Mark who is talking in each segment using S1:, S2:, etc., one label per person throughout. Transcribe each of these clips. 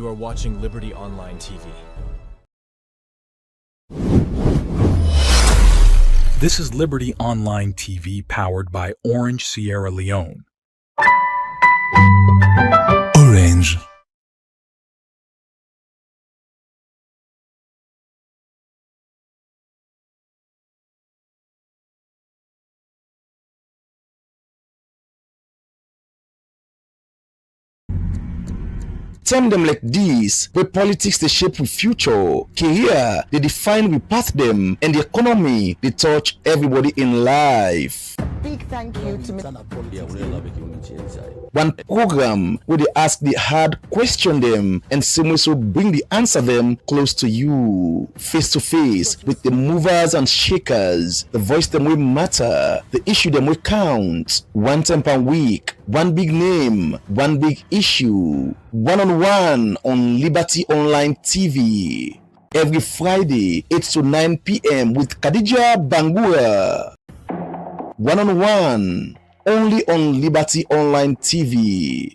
S1: You are watching Liberty Online TV.
S2: This is Liberty Online TV powered by Orange Sierra Leone. Orange.
S3: Term them like this, where politics they shape with future, career they define we path them, and the economy they touch everybody in life.
S4: Big thank you to
S3: One program where they ask the hard question them and so bring the answer them close to you, face to face with the movers and shakers, the voice them will matter, the issue them will count. One time per week, one big name, one big issue, one-on-one on Liberty Online TV. Every Friday, 8 to 9 p.m. with Khadija Bangura. One-on-one, only on Liberty Online TV.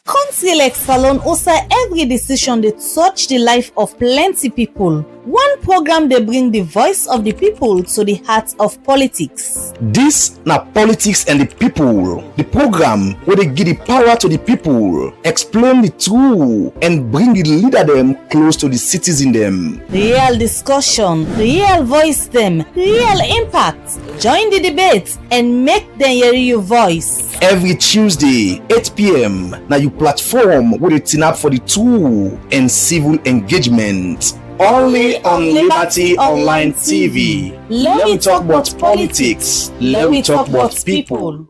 S5: Country like Salon also every decision they touch the life of plenty people. One program they bring the voice of the people to the heart of politics.
S3: This na Politics and the People, the program where they give the power to the people, explain the truth, and bring the leader them close to the citizen them.
S5: Real discussion, real voice them, real impact. Join the debate and make them hear your voice.
S3: Every Tuesday, 8 p.m. Now you platform where they turn up for the true and civil engagement. Only on Liberty Online TV.
S5: Let me talk about politics.
S3: Let me talk about people.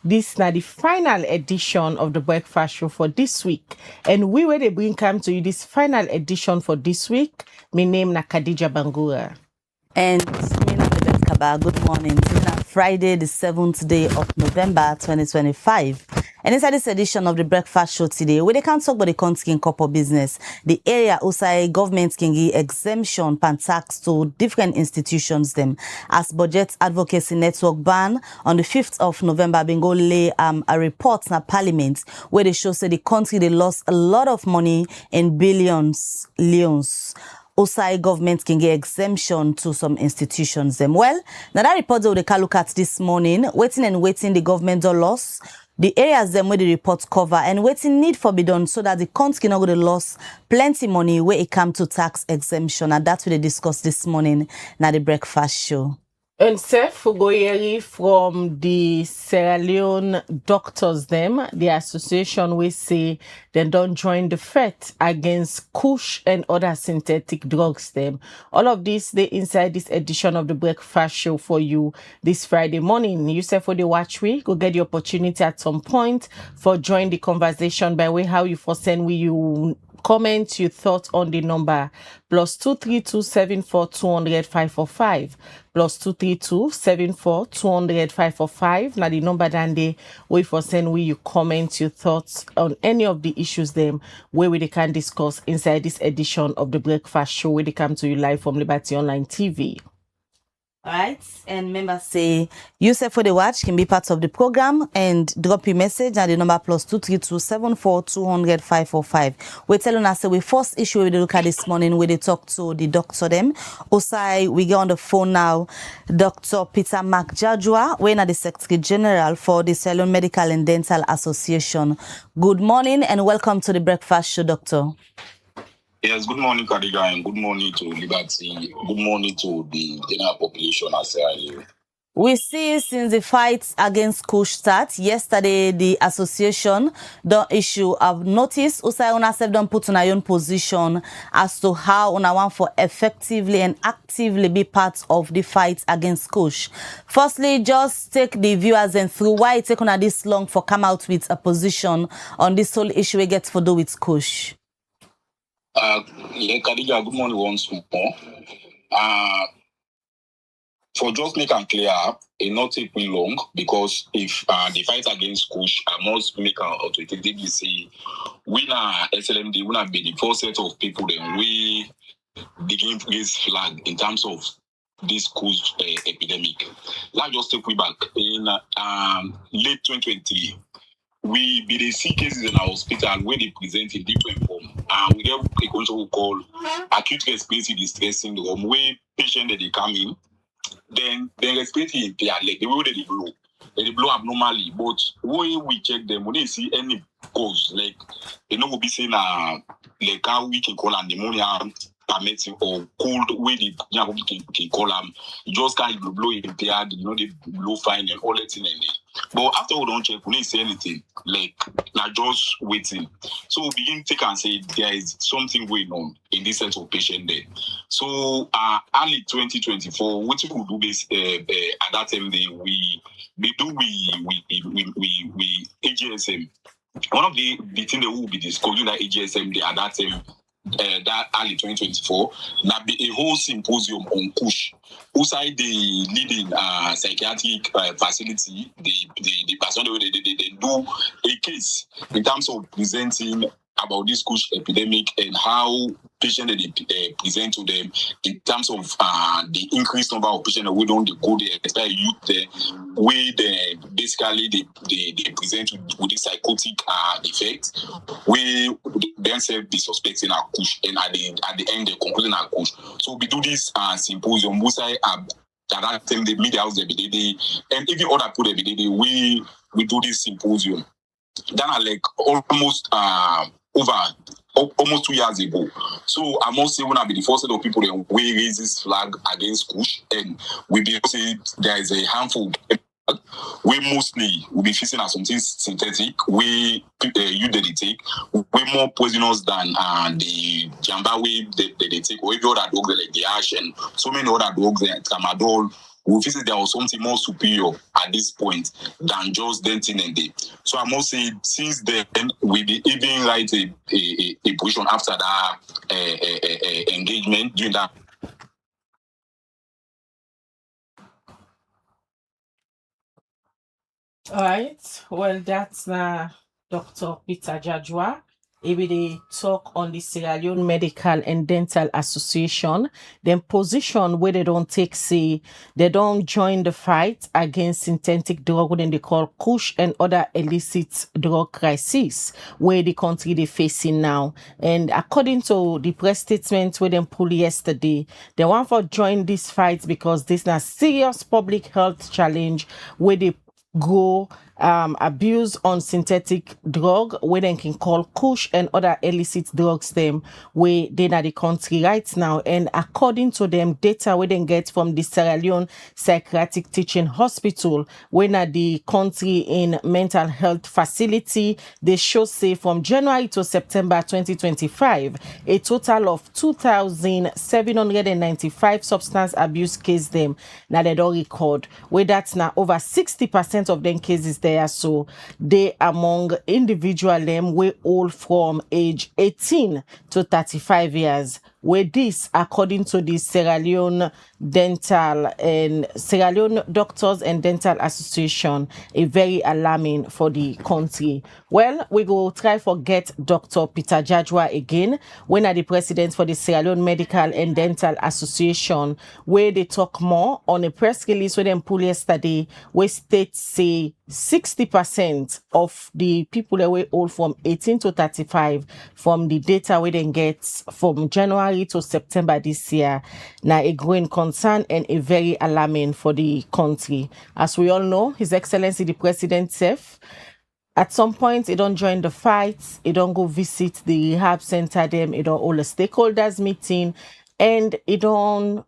S6: This now the final edition of the breakfast show for this week, and we will bring come to you this final edition for this week. My name na Khadija Bangura,
S5: And Mina Kaba, good morning. It's Friday, the 7th day of November 2025. And inside this edition of the breakfast show today, we can't talk about the country corporate business, the area outside government can give exemption and tax to different institutions them. As budget Advocacy Network BAN on the 5th of November, been go lay a report na parliament where they show say the country they lost a lot of money in billions, leons. OSI government can get exemption to some institutions them. Well, now that report that we can look at this morning, waiting the government do loss, the areas them where the report cover and waiting need for be done so that the country not going to lose plenty money where it come to tax exemption. And that's what they discussed this morning na the breakfast show.
S6: and Seth Fugoyeri from the Sierra Leone doctors them, the association we say they don't join the fight against kush and other synthetic drugs them. All of this they inside this edition of the breakfast show for you this Friday morning. You say for the watch we go get the opportunity at some point for join the conversation by way how you for send we you comment your thoughts on the number +232 74 200 545 +232 74 200 545. Now the number then they wait for send we you comment your thoughts on any of the issues them where we they can discuss inside this edition of the breakfast show where they come to you live from Liberty Online TV.
S5: All right, and members say you say for the watch can be part of the program and drop your message at the number +232 74 200 545. We tell us say we first issue we look at this morning where they talk to the doctor them. Also, we get on the phone now, Dr. Peter McJajua, when at the Secretary General for the Sierra Leone Medical and Dental Association. Good morning and welcome to the breakfast show, Doctor.
S4: Yes, good morning, Kadiga, and good morning to Liberty. Good morning to the general population as well.
S5: We see since the fight against Kush start, yesterday the association don't issue a notice. Usai una self don't put on our own position as to how una want for effectively and actively be part of the fight against Kush. Firstly, just take the viewers and through why it take on this long for come out with a position on this whole issue we get for do with Kush.
S4: Yeah, Kadiga, good morning once more. For just make and clear, it not take me long because if the fight against Kush, I must make an authoritatively say, we na SLMD, we na be the first set of people then we begin to raise flag in terms of this Kush epidemic. Let's just take we back in late 2020. We be the see cases in our hospital where they present in different form. We have a condition we call acute respiratory distress syndrome, where patient that they come in, then respiratory impair, like the way they blow abnormally. But when we check them, when they see any cause, like they know we'll be saying like how we can call pneumonia, permitting or cold way they can call them, just can't blow impaired, they blow fine and all that thing and but after we don't check, we didn't say anything. Like just waiting. So we begin to take and say there is something going on in this set of patient there. So early 2024, what we do this at that time we AGSM. One of the things that will be disclosing that AGSM at that time. That early 2024, now be a whole symposium on Kush. Outside the leading psychiatric facility, the person they do a case in terms of presenting about this Kush epidemic and how patients they present to them in terms of the increased number of patients that we don't go there, especially youth there, where they basically they present with this psychotic effect, where themselves be suspecting a Kush, and at the end they concluding a Kush. So we do this symposium, most at that time the media house every day, and every other put every day, we do this symposium. Then like almost over almost 2 years ago. So I must say when I be the first set of people that we raise this flag against Kush, and we be say there is a handful we mostly will be facing as something synthetic, we you that they take, way more poisonous than the jamba way they take, or every other dog like the ash and so many other dogs like tramadol. We feel there was something more superior at this point than just denting and day. So I must say, since then, we be even write a position after that engagement during that.
S6: All right. Well, that's Dr. Peter Jajwa. If they talk on the Sierra Leone Medical and Dental Association, then position where they don't take, say, they don't join the fight against synthetic drug, what they call Kush and other illicit drug crisis, where the country they facing now. And according to the press statement where they pulled yesterday, they want for join this fight because this is a serious public health challenge where they go abuse on synthetic drug where they can call Kush and other illicit drugs them where they in the country right now. And according to them data where they get from the Sierra Leone Psychiatric Teaching Hospital when at the country in mental health facility, they show say from January to September 2025 a total of 2,795 substance abuse case them now they don't record where that's now over 60% of them cases there. So they among individual them we all from age 18 to 35 years. Where this, according to the Sierra Leone Doctors and Dental Association, a very alarming for the country. Well, we go try forget Dr. Peter Jajwa again, when are the president for the Sierra Leone Medical and Dental Association, where they talk more on a press release with them pull yesterday, where states say 60% of the people that were old from 18 to 35 from the data we then get from January to September this year. Now a growing concern and a very alarming for the country. As we all know, His Excellency the President safe At some point, it don't join the fights, it don't go visit the rehab center them, it don't hold a stakeholders meeting, and it don't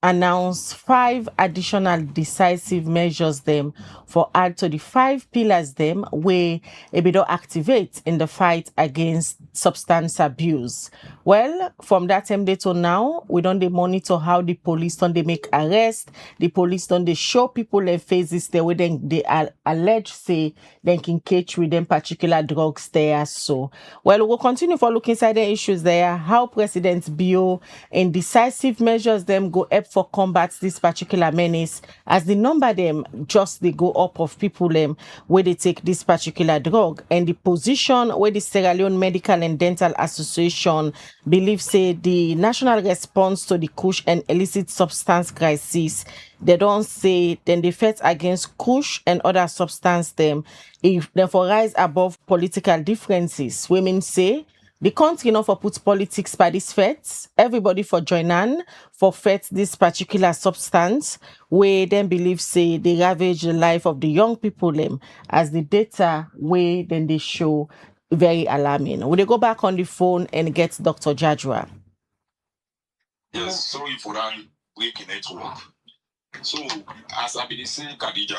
S6: announce 5 additional decisive measures them for add to the 5 pillars them where it don't activate in the fight against substance abuse. Well, from that time day to now, we don't monitor how the police don't they make arrest, the police don't they show people their faces there where they are alleged say they can catch with them particular drugs there. So well, we'll continue for looking inside the issues there, how President Bio and decisive measures them go up for combat this particular menace as the number them just they go up of people them where they take this particular drug, and the position where the Sierra Leone Medical and Dental Association believes say the national response to the kush and illicit substance crisis, they don't say then the fight against kush and other substance them if therefore rise above political differences. Women say the country not for put politics by this fete. Everybody for join on for fete this particular substance where then believe say they ravage the life of the young people them as the data way then they show very alarming. Will they go back on the phone and get Dr. Jadra?
S4: Yes, sorry for that breaking network. So, as I've been saying, Khadija,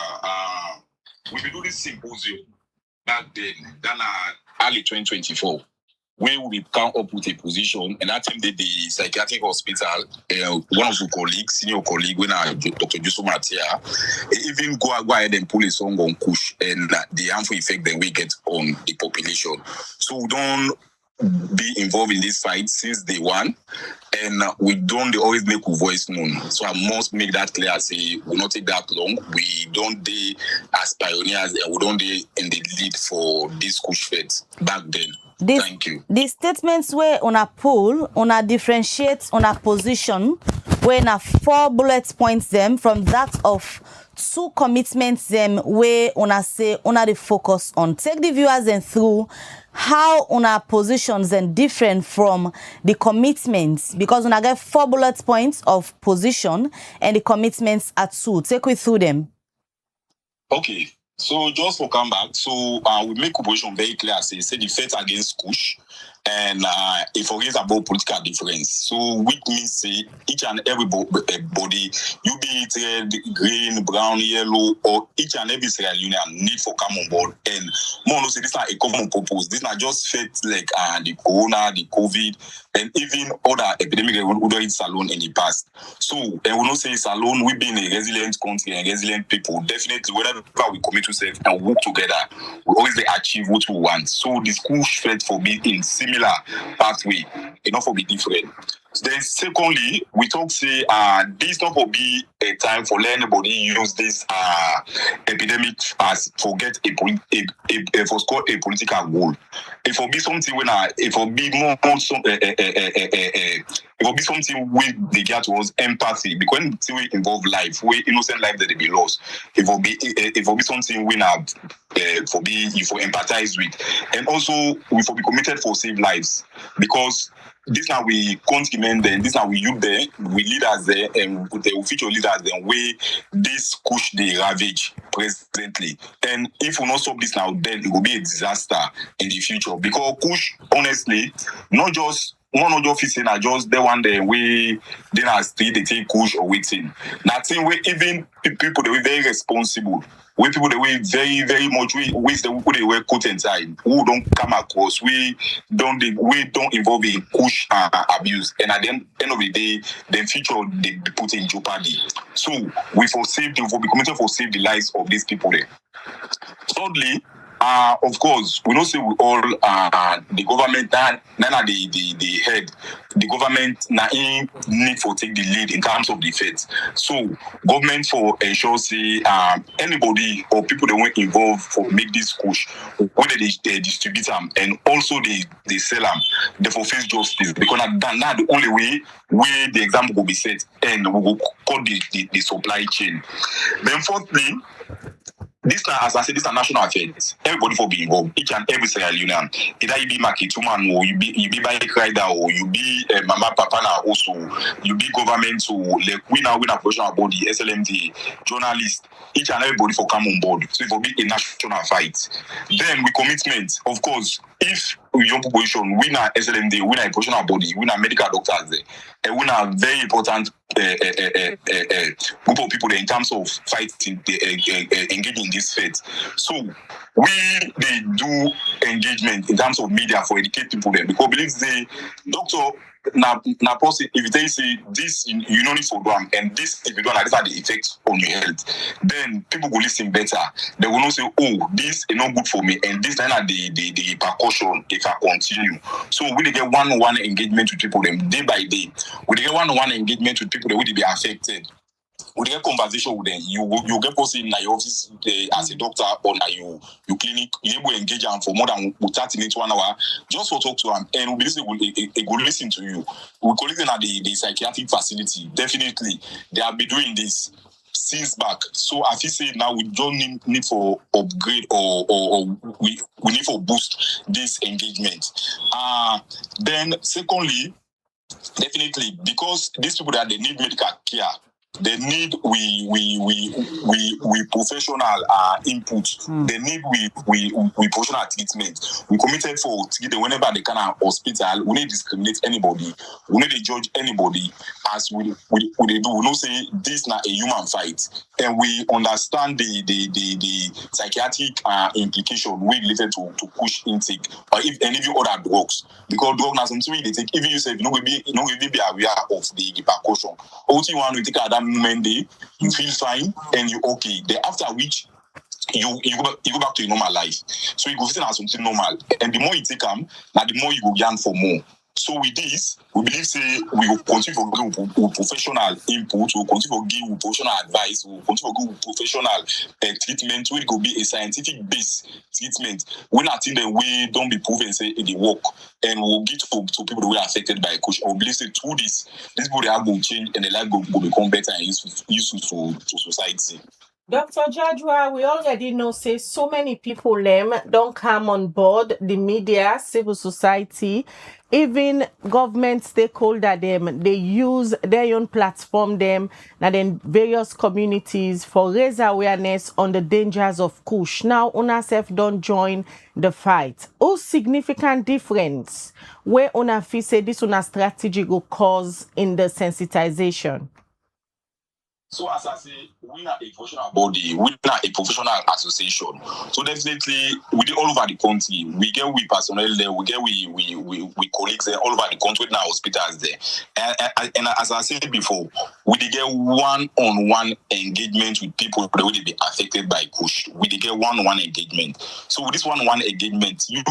S4: we will do this symposium back then, early 2024, where we come up with a position, and that time the psychiatric hospital, one of the colleagues, senior colleague, when Dr. Joseph Matia, even go ahead and pull a song on kush and the harmful effect that we get on the population. So we don't be involved in this fight since day one, and we don't always make a voice known. So I must make that clear. I say will not take that long. We don't be as pioneers, and we don't be in the lead for this kush fight back then. Thank you.
S5: The statements where on a pull, on a differentiate, on a position, where na 4 bullet points them from that of 2 commitments them where on a say on a the focus on. Take the viewers and through how on our positions and different from the commitments, because on I get 4 bullet points of position and the commitments are 2. Take we through them.
S4: Okay. So just for come back, so we make a position very clear. Say the fight against kush, and it forgets about political difference. So which means say each and every body, you be it red, green, brown, yellow, or each and every Sierra Leonean need for come on board. And more no say this is not a common purpose. This not just fight like the corona, the COVID, and even other epidemic we don't hit alone in the past. So and we not say it's alone. We being a resilient country and resilient people. Definitely, whenever we commit ourselves and work together, we always achieve what we want. So this kush fight for me in similar pathway, enough for be different. Then secondly, we talk say this not will be a time for let anybody use this epidemic as forget for score a political goal. It will be something when it will be more it will be something with the get towards empathy, because when we involve life, where innocent life that they be lost, it will be something when for be you for empathize with, and also we will be committed for save lives, because this now we continent then, this now we youth there, we leaders there, and the future leaders then where this push the ravage presently. And if we not stop this now, then it will be a disaster in the future. Because push, honestly, not just one of your officers are just the one there we they are still they take push or waiting. Nothing where even people they were very responsible. We people that we very, very much we the people they were caught inside who don't come across, we don't involve in push abuse, and at the end of the day, the future they be put in jeopardy. So we be committed for save the lives of these people there. Thirdly, of course, we don't say we all the government the head. The government need for take the lead in terms of the faith. So government for ensure say anybody or people that were involved for make this push, whether they distribute them and also they sell them, they for face justice, because that's the only way where the example will be set and we will cut the supply chain. Then fourthly, this now, as I said, this is a national affairs. Everybody for be involved. Each and every Sierra Leonean. Either you be market woman, or you be bike rider, or you be mama papa now also. You be government, so like we now a professional body, SLMD, journalist. Each and everybody for come on board. So it will be a national fight. Then with commitment, of course, if young population, we are SLMD, we are a professional body, we are medical doctors there, and we are very important group of people there in terms of fighting, engaging in this fight. So they do engagement in terms of media for educate people there, because believe the doctor now if you tell you say this you don't need for them, and this if you don't like, these are the effects on your health, then people will listen better. They will not say, oh, this is not good for me, and this then are the repercussion if I continue. So we get one-on-one engagement with people them day by day. We get one-on-one engagement with people that will be affected. We get conversation with them. You get person in your office as a doctor, or you clinic, you will engage them for more than 30 minutes, 1 hour, just for talk to them, and we will listen to you. We collect them at the psychiatric facility. Definitely, they have been doing this since back. So I feel say now we don't need for upgrade or we need for boost this engagement. Then secondly, definitely, because these people that they need medical care, they need we professional input. They need we professional treatment. We committed for treatment whenever they can hospital. We need discriminate anybody. We need to judge anybody as we do. We don't say this not a human fight, and we understand the psychiatric implication we related to push intake or if any other drugs, because drugs are something they take. Even you say you know we be aware of the repercussion. What you want to take at that moment day, you feel fine and you okay. Then after which you go back to your normal life. So you go feel as something normal, and the more you take them, now the more you go yearn for more. So with this, we believe say we will continue to give professional input, we will continue to give professional advice, we will continue to give professional treatment, which will be a scientific based treatment. When I think that we don't be proven say it work, and we'll get to people who are affected by a coach. I believe say through this people they are going to change and their life will become better and useful to society.
S6: Dr. Jadwa, we already know, say, so many people don't come on board, the media, civil society, even government stakeholder they use their own platform and then various communities for raise awareness on the dangers of kush. Now, UNASEF don't join the fight. What significant difference where UNAFI say this una strategy will cause in the sensitization?
S4: So as I say, we are a professional body, we are a professional association. So definitely, we do all over the country. We get we personnel there, we get we colleagues there all over the country, now hospitals there. And as I said before, we get one-on-one engagement with people that will be affected by kush. We get one-on-one engagement. So with this one-on-one engagement, you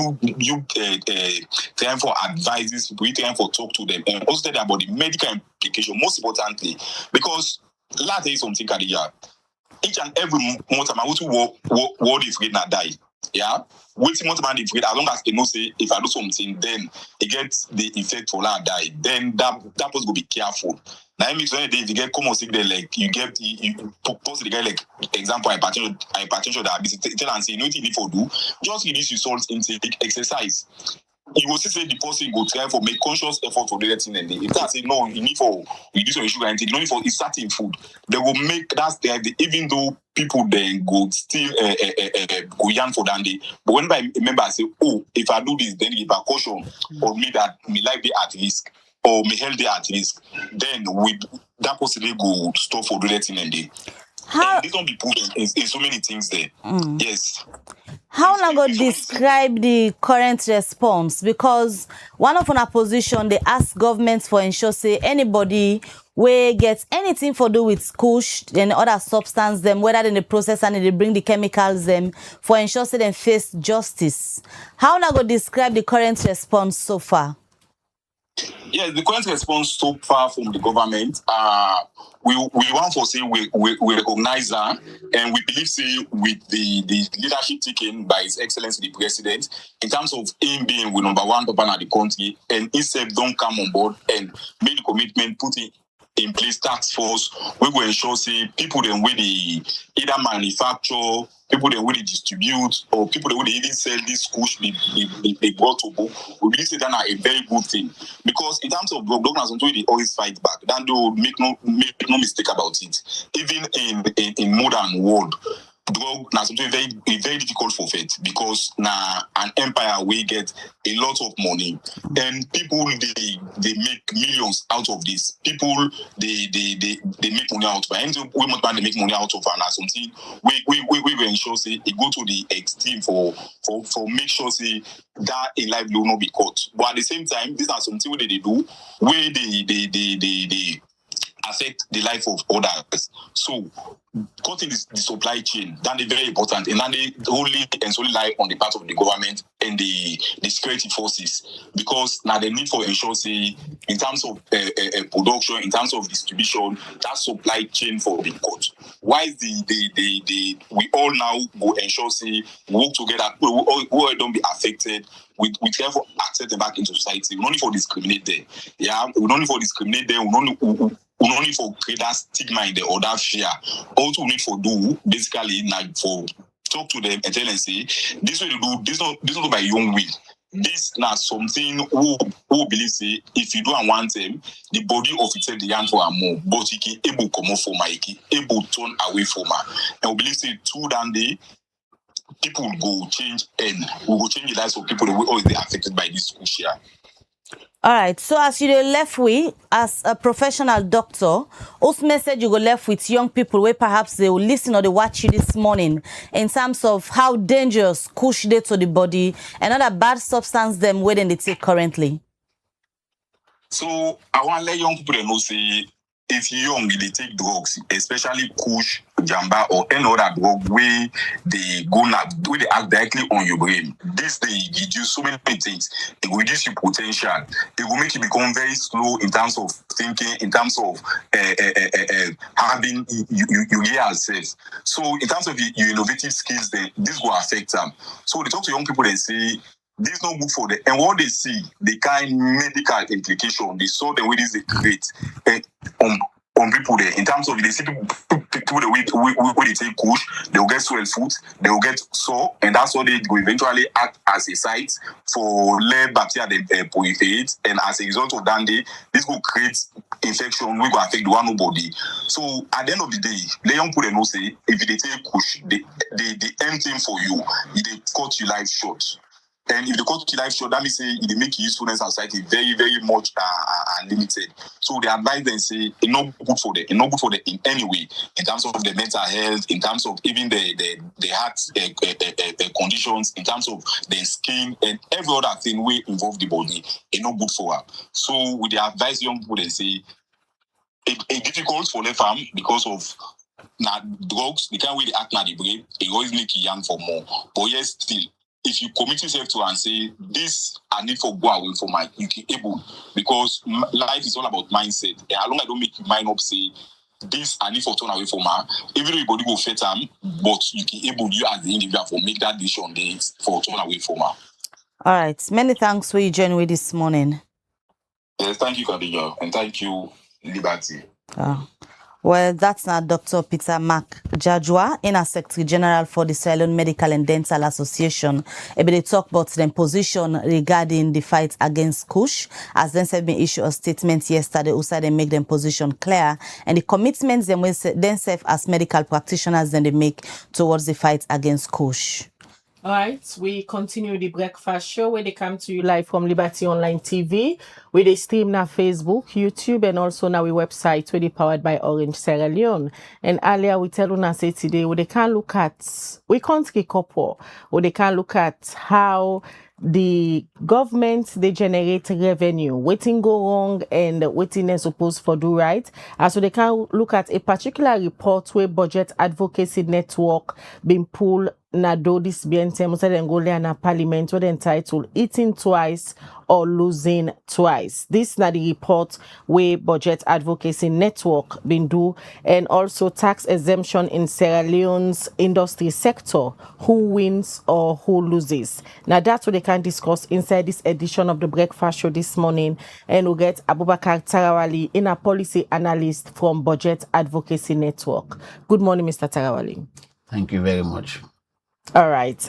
S4: try for advices, we try for talk to them, and also tell them about the medical implication, most importantly, because let me tell you something, Kadija. Each and every month, I'm going to world is afraid not die. Yeah? Waiting month, man, afraid, as long as they know, say, if I do something, then it gets the effect for that die. Then that person will be careful. Now, it makes sense if you get common sick, like, you post the guy, like, example, hypertension, diabetes, tell and say, you know what you need for do? Just reduce your salt intake, exercise. You will see say the person go try for make conscious effort for the thing, and if that say no, you need for reduce your sugar intake, you need for it's certain food. They will make that even though people then go still go yarn for that day. But when I remember, I say, oh, if I do this, then the repercussion or me that my life be at risk or my health be at risk, then we that person they go stop for the thing and day. How this don't be put in so many things there. Yes.
S5: How am I going to describe the current response? Because one of our position, they ask governments for ensure say anybody where gets anything for do with kush and other substance them, whether in the process and they bring the chemicals them for ensure say them face justice. How am I going to describe the current response so far?
S4: Yes, the current response so far from the government, we want to say we recognize that, and we believe say with the leadership taken by His Excellency the President in terms of him being with number one person at the country, and instead don't come on board and make the commitment, put in in place task force. We go ensure say people then where they either manufacture, people then where they distribute, or people that where they even sell this kush they brought to book. We believe say that's a very good thing, because in terms of governance, they always fight back. Then they will make no mistake about it. Even in modern world, drug now something very difficult for faith, because now an empire we get a lot of money, and people they make millions out of this. People they make money out of it. And we must they make money out of, and something we ensure say it go to the extreme for make sure say that a life will not be caught. But at the same time, these are something where they do where they affect the life of others. So cutting the supply chain, that is very important, and that they only and solely lie on the part of the government and the security forces, because now the need for ensure say in terms of production, in terms of distribution, that supply chain for being cut. Why is the we all now go ensure say work together, we all don't be affected. We care for accept them back into society. We don't need for discriminate there. Yeah, we don't need for discriminate there. We don't need for create that stigma in the or that fear. Also, we need for do basically like for talk to them and tell them say this way to do this not by your own will. This now something who believe say if you don't want them, the body of itself the hand for a more, but he can able come off for my able turn away from her. And we believe say through that day people will go change, and we will change the lives of people that will always be affected by this push here.
S5: All right, so as you left with, as a professional doctor, whose message you go left with young people where perhaps they will listen or they watch you this morning in terms of how dangerous kush is to the body and other bad substance them where they take currently?
S4: So I want to let young people know say if you're young, they take drugs, especially kush, jamba, or any other drug where they go now, where they act directly on your brain. This they reduce so many things. It will reduce your potential. It will make you become very slow in terms of thinking, in terms of having you yourself. So in terms of your innovative skills, then this will affect them. So they talk to young people and say, this is not good for them. And what they see, the kind of medical implication, they saw the way this they create on people there. In terms of, they see people that when they take kush, they will get swell foot, they will get sore, and that's what they will eventually act as a site for lead bacteria they proliferate. And as a result of that, this will create infection, we will affect the one body. So at the end of the day, the young people know say, if they take kush, the end thing for you, they cut your life short. And if the cut your life short, that means say they make usefulness in society very, very much limited. So they advise them say it's not good for them. It's not good for them in any way, in terms of the mental health, in terms of even the heart conditions, in terms of the skin and every other thing we involve the body. It's not good for her. So we advise young people they say it's difficult for them because of now drugs, the kind way they act now the brain, it always make you young for more. But yes, still. If you commit yourself to and say, this I need for go away from my, you can able, because life is all about mindset. And as long as I don't make your mind up, say, this I need for turn away from her, everybody will fit them, but you can able, you as the individual, for make that decision for turn away from her.
S5: All right. Many thanks for you joining with this morning.
S4: Yes, thank you, Khadija, and thank you, Liberty.
S5: Well, that's now Dr. Peter Mark Jajwa, Inner Secretary General for the Sierra Leone Medical and Dental Association. They talk about their position regarding the fight against kush, as then said been issued a statement yesterday, also they make them position clear, and the commitments then serve as medical practitioners then they make towards the fight against kush.
S6: All right, we continue the breakfast show where they come to you live from Liberty Online TV, where they stream now Facebook, YouTube, and also now our website where they powered by Orange Sierra Leone. And earlier we tell you say today where they can look at, we can't get couple, where they can look at how the government they generate revenue, waiting go wrong and waiting is supposed for do right. So they can look at a particular report where Budget Advocacy Network been pulled na do this BNT Musa then go there na parliament where they entitled Eating Twice or Losing Twice. This na the report where Budget Advocacy Network been do, and also tax exemption in Sierra Leone's industry sector, who wins or who loses. Now that's what they can can discuss inside this edition of the Breakfast Show this morning. And we'll get Abubakar Tarawali, in a policy analyst from Budget Advocacy Network. Good morning, Mr. Tarawali.
S7: Thank you very much.
S6: All right.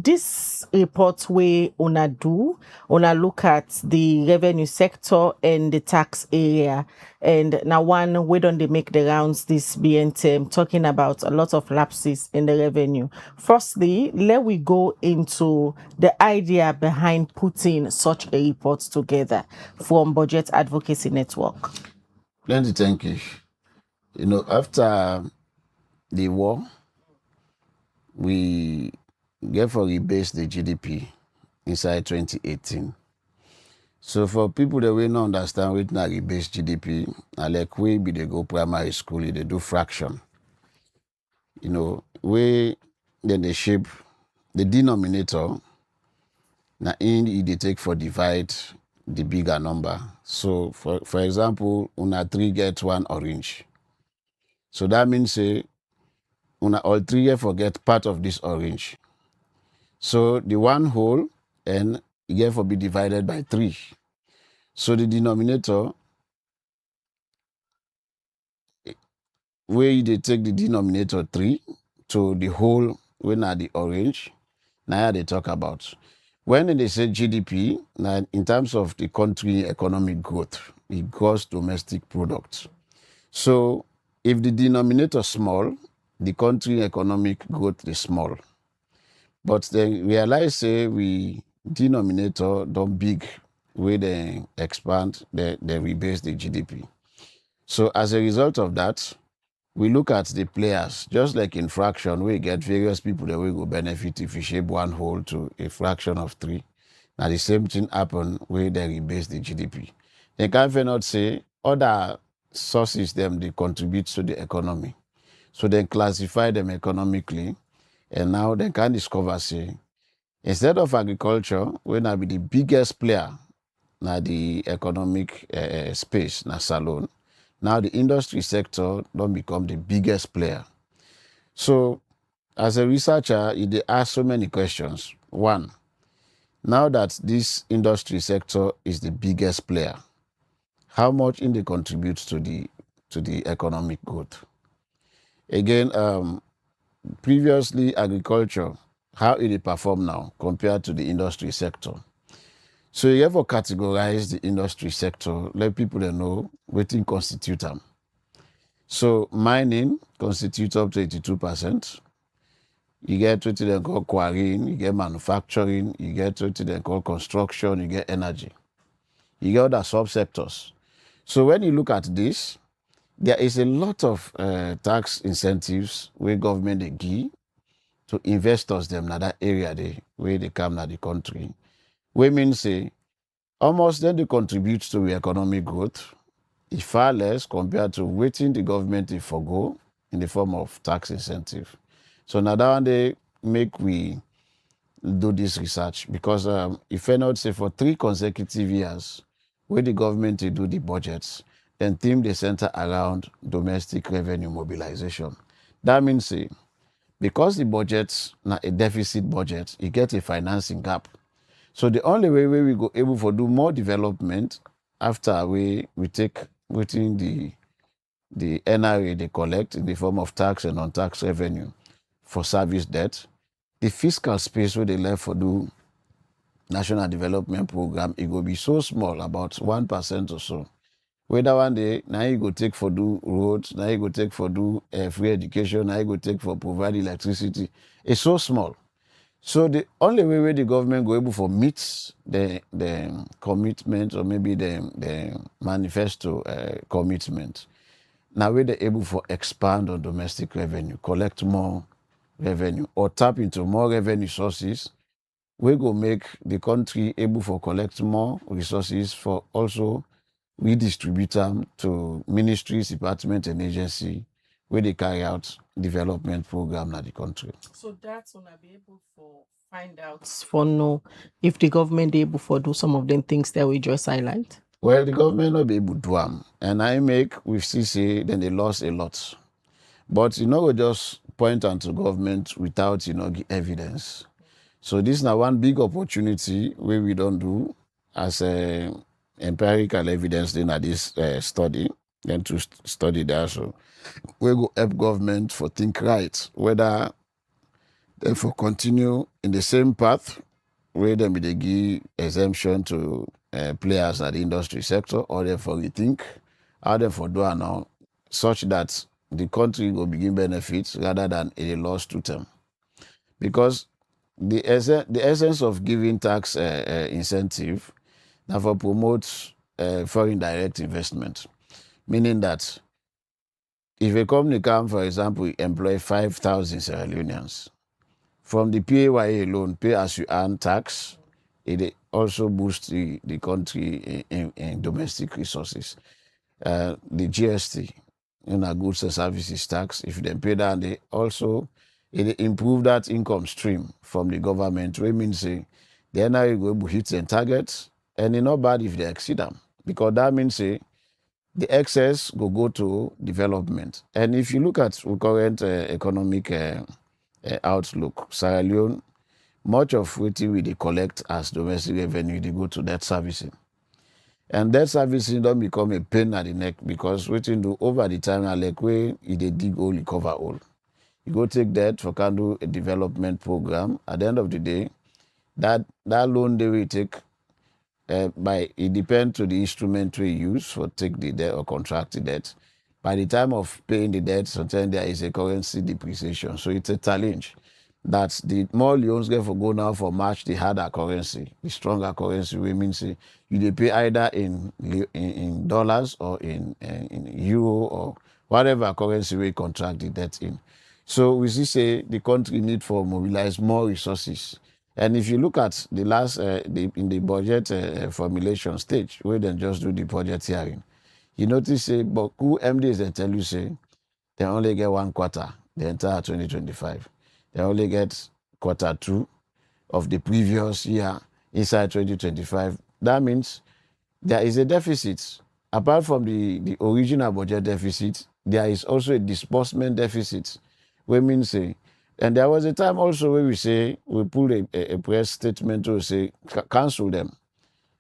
S6: This report we una look at the revenue sector and the tax area, and now one we don't they make the rounds this BN talking about a lot of lapses in the revenue. Firstly, let we go into the idea behind putting such a report together from Budget Advocacy Network.
S7: Plenty thank you. You know, after the war, we therefore rebased the GDP inside 2018. So for people that will not understand what na rebased GDP, like we be they go primary school, they do fraction. You know, we then they shape the denominator, na in they take for divide the bigger number. So for example, una 3 get 1 orange. So that means say una all 3 here forget part of this orange. So the 1 whole and therefore be divided by 3. So the denominator, where they take the denominator 3 to the whole when are the orange, now they talk about. When they say GDP, now in terms of the country economic growth, it gross domestic product. So if the denominator small, the country economic growth is small. But then realize say we denominator don't big where they expand, they rebase the GDP. So as a result of that, we look at the players, just like in fraction, we get various people that will go benefit if we shape 1 whole to a fraction of 3. Now the same thing happen where they rebase the GDP. They can't not say other sources them they contribute to the economy. So they classify them economically, and now they can discover say instead of agriculture, we now be the biggest player na the economic space na salon. Now the industry sector don't become the biggest player. So as a researcher, they ask so many questions. 1, now that this industry sector is the biggest player, how much in they contribute to the economic growth? Again, previously agriculture, how it perform now compared to the industry sector. So you ever categorize the industry sector, let people know what it constitute them. So mining constitutes up to 82%. You get what they call quarrying, you get manufacturing, you get what they call construction, you get energy. You get other subsectors. So when you look at this, there is a lot of tax incentives where government they give to investors them in that area where they come to the country. We mean say almost then they contribute to the economic growth, is far less compared to waiting the government to forgo in the form of tax incentive. So now that one they make we do this research because if I not say for 3 consecutive years where the government they do the budgets, then theme they center around domestic revenue mobilization. That means say because the budget's not a deficit budget, you get a financing gap. So the only way we go able to do more development after we take within the NRA they collect in the form of tax and non-tax revenue for service debt, the fiscal space where they left for do national development program, it will be so small, about 1% or so. Whether one day, now you go take for do roads, now you go take for do free education, now you go take for provide electricity. It's so small. So the only way where the government go able for meet the commitment or maybe the manifesto commitment, now where they're able for expand on domestic revenue, collect more revenue or tap into more revenue sources, we go make the country able for collect more resources for also redistribute them to ministries, departments, and agency where they carry out development program in the country.
S6: So that's when I be able for find out for know if the government able for do some of them things that we just highlight.
S7: Well, the government not be able to do them, and I make with CC then they lost a lot. But we just point onto government without give evidence. So this is now one big opportunity where we don't do as a empirical evidence in this study, then to study there. So we go help government for think right, whether they for continue in the same path where they may give exemption to players at the industry sector, or they for rethink how they for do it now, such that the country will begin benefits rather than a loss to them. Because the essence of giving tax incentive now for promote foreign direct investment, meaning that if a company can, for example, employ 5,000 Sierra Leoneans, from the PAYE alone, pay as you earn tax, it also boosts the country in domestic resources. The GST, goods and services tax, if they pay that, they also it improve that income stream from the government, which means the NRA will able to hit their targets, and it's not bad if they exceed them, because that means the excess will go to development. And if you look at the current economic outlook, Sierra Leone, much of what we collect as domestic revenue, they go to debt servicing. And debt servicing don't become a pain at the neck, because what you do over the time, like where they dig hole, you cover all. You go take debt for can do a development program. At the end of the day, that loan they will take it depends to the instrument we use for take the debt or contract the debt. By the time of paying the debt, sometimes there is a currency depreciation. So it's a challenge. That the more loans get for go now for match the harder currency, the stronger currency, we mean say you they pay either in dollars or in euro or whatever currency we contract the debt in. So we see say the country need for mobilize more resources. And if you look at the last in the budget formulation stage, where they just do the budget hearing, you notice say but who MDs they tell you say they only get 1 quarter the entire 2025. They only get quarter 2 of the previous year inside 2025. That means there is a deficit. Apart from the original budget deficit, there is also a disbursement deficit. We mean say, and there was a time also where we say, we pull a press statement to say, cancel them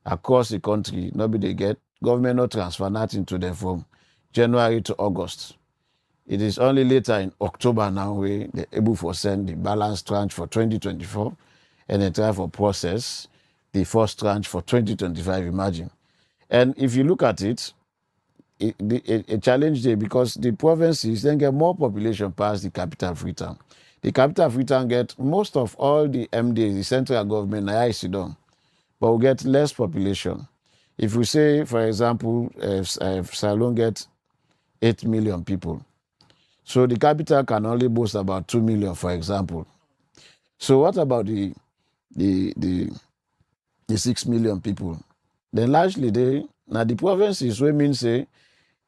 S7: across the country. Nobody they get, government not transfer nothing to them from January to August. It is only later in October now where they're able to send the balance tranche for 2024 and then try for process the first tranche for 2025, imagine. And if you look at it, a challenge there, because the provinces then get more population past the capital free town. The capital free town get most of all the MDs, the central government, but we get less population. If we say, for example, Salon gets 8 million people, so the capital can only boast about 2 million, for example. So what about the 6 million people? Then largely the provinces, we mean say,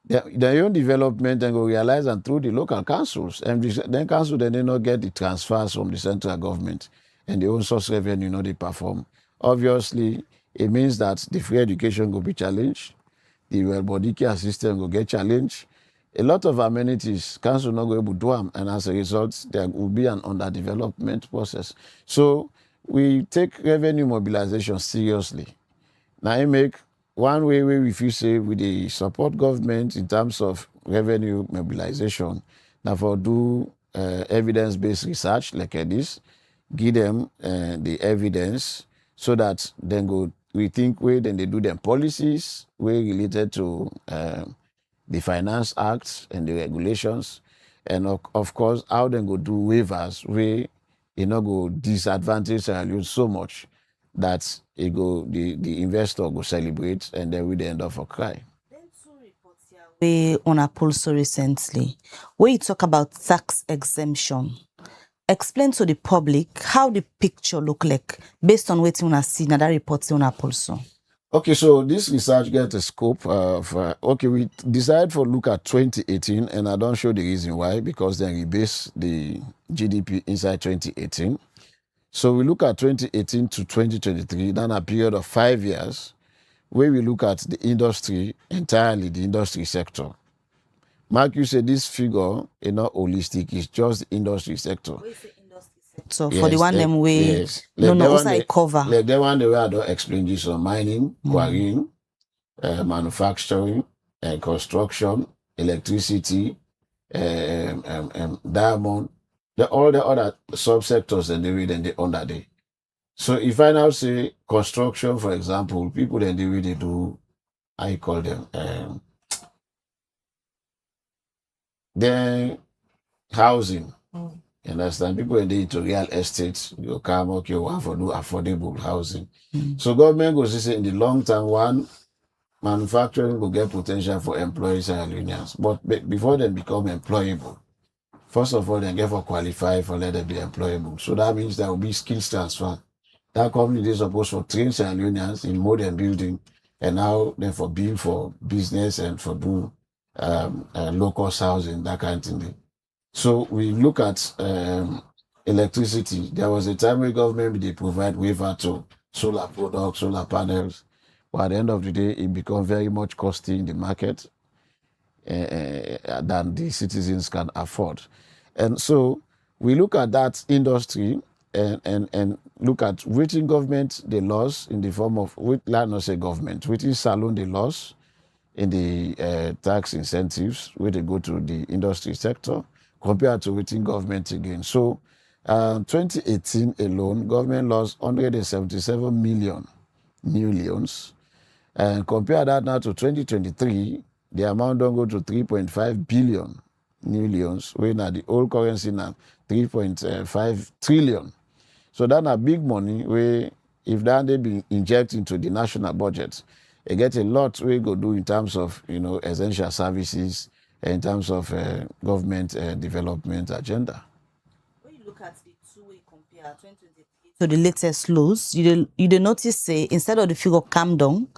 S7: their own development and go realize and through the local councils. And then council then they not get the transfers from the central government and the own source revenue they perform. Obviously, it means that the free education will be challenged, the well-body care system will get challenged. A lot of amenities, council not go able to do them, and as a result, there will be an underdevelopment process. So we take revenue mobilization seriously. Now I make one way we feel say with the support government in terms of revenue mobilization, now for do evidence-based research like this, give them the evidence so that then go rethink way, then they do their policies way related to the Finance Act and the regulations, and of course how they go do waivers where go disadvantage Sierra Leone so much that the investor go celebrate and then we end up for cry.
S5: We on a poll recently where you talk about tax exemption. Explain to the public how the picture look like based on what you wanna see in that report on a poll.
S7: Okay, so this research gets a scope of we decided for look at 2018, and I don't show the reason why, because then we base the GDP inside 2018. So we look at 2018 to 2023, then a period of 5 years, where we look at the industry, entirely the industry sector. Mark, you say this figure is not holistic, it's just the industry sector.
S5: So for the one them way,
S7: yes.
S5: no, also I cover.
S7: Like the one the way I don't explain this on mining, quarrying, manufacturing, construction, electricity, diamond, all the other subsectors and they read and they under there. So if I now say construction, for example, people then they really do, I call them then housing. You understand? People are into real estate, you come okay, you want to do affordable housing. So government goes to say in the long term, one, manufacturing will get potential for employees and unions. But before they become employable, first of all, they get for qualify for let them be employable. So that means there will be skills transfer. That company is supposed to train and unions in modern building, and now then for build for business and for do local housing, that kind of thing. So we look at electricity. There was a time where government they provide waiver to solar products, solar panels. But at the end of the day, it becomes very much costly in the market than the citizens can afford. And so we look at that industry and look at which government they lost in the form of, let not say government, which salon they lost in the tax incentives where they go to the industry sector compared to waiting government again. So 2018 alone, government lost 177 million new loans. And compare that now to 2023, the amount don't go to 3.5 billion new loans, when at the old currency now 3.5 trillion. So that's a big money where if that they be injected into the national budget, it get a lot we go do in terms of essential services, in terms of government development agenda.
S5: When you look at the two-way compare 2023 to the latest lows, you notice say instead of the figure come down,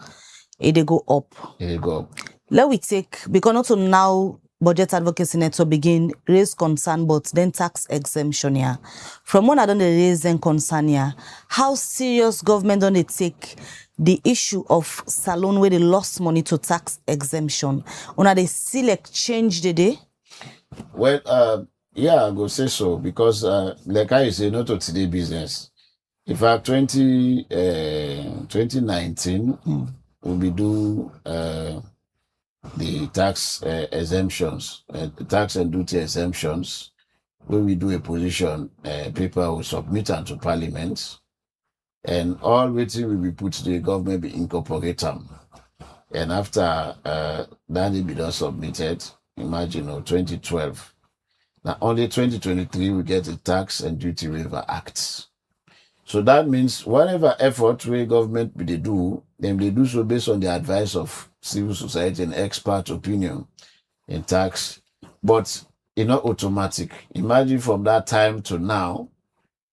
S5: it go up.
S7: It go up.
S5: Let we take, because not to now Budget Advocacy Network begin raise concern but then tax exemption here. From when I don't raise then concern here, how serious government don't they take the issue of salon where they lost money to tax exemption? Una they still exchange the day?
S7: Well, yeah, I go say so because like I say, not to today business. In fact, 2019, we'll be do the tax exemptions, tax and duty exemptions, where we do a position paper we submit to Parliament, and all waiting will be put to the government be incorporate them. And after that it be done submitted, imagine 2012. Now only 2023 we get a tax and duty waiver act. So that means whatever effort where government they do, then they do so based on the advice of civil society and expert opinion in tax, but it's not automatic. Imagine from that time to now,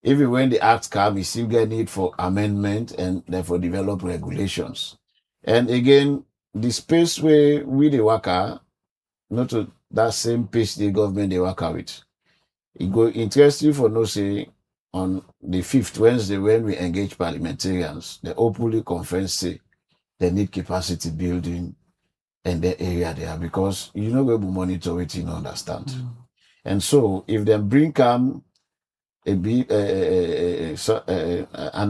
S7: even when the act comes, you still get need for amendment and therefore develop regulations. And again, the space where we the worker, not to that same pace the government they work with. It go interesting for no say on the 5th Wednesday when we engage parliamentarians, the openly conference say they need capacity building in the area there because you know we will monitor it, you understand. And so if they bring an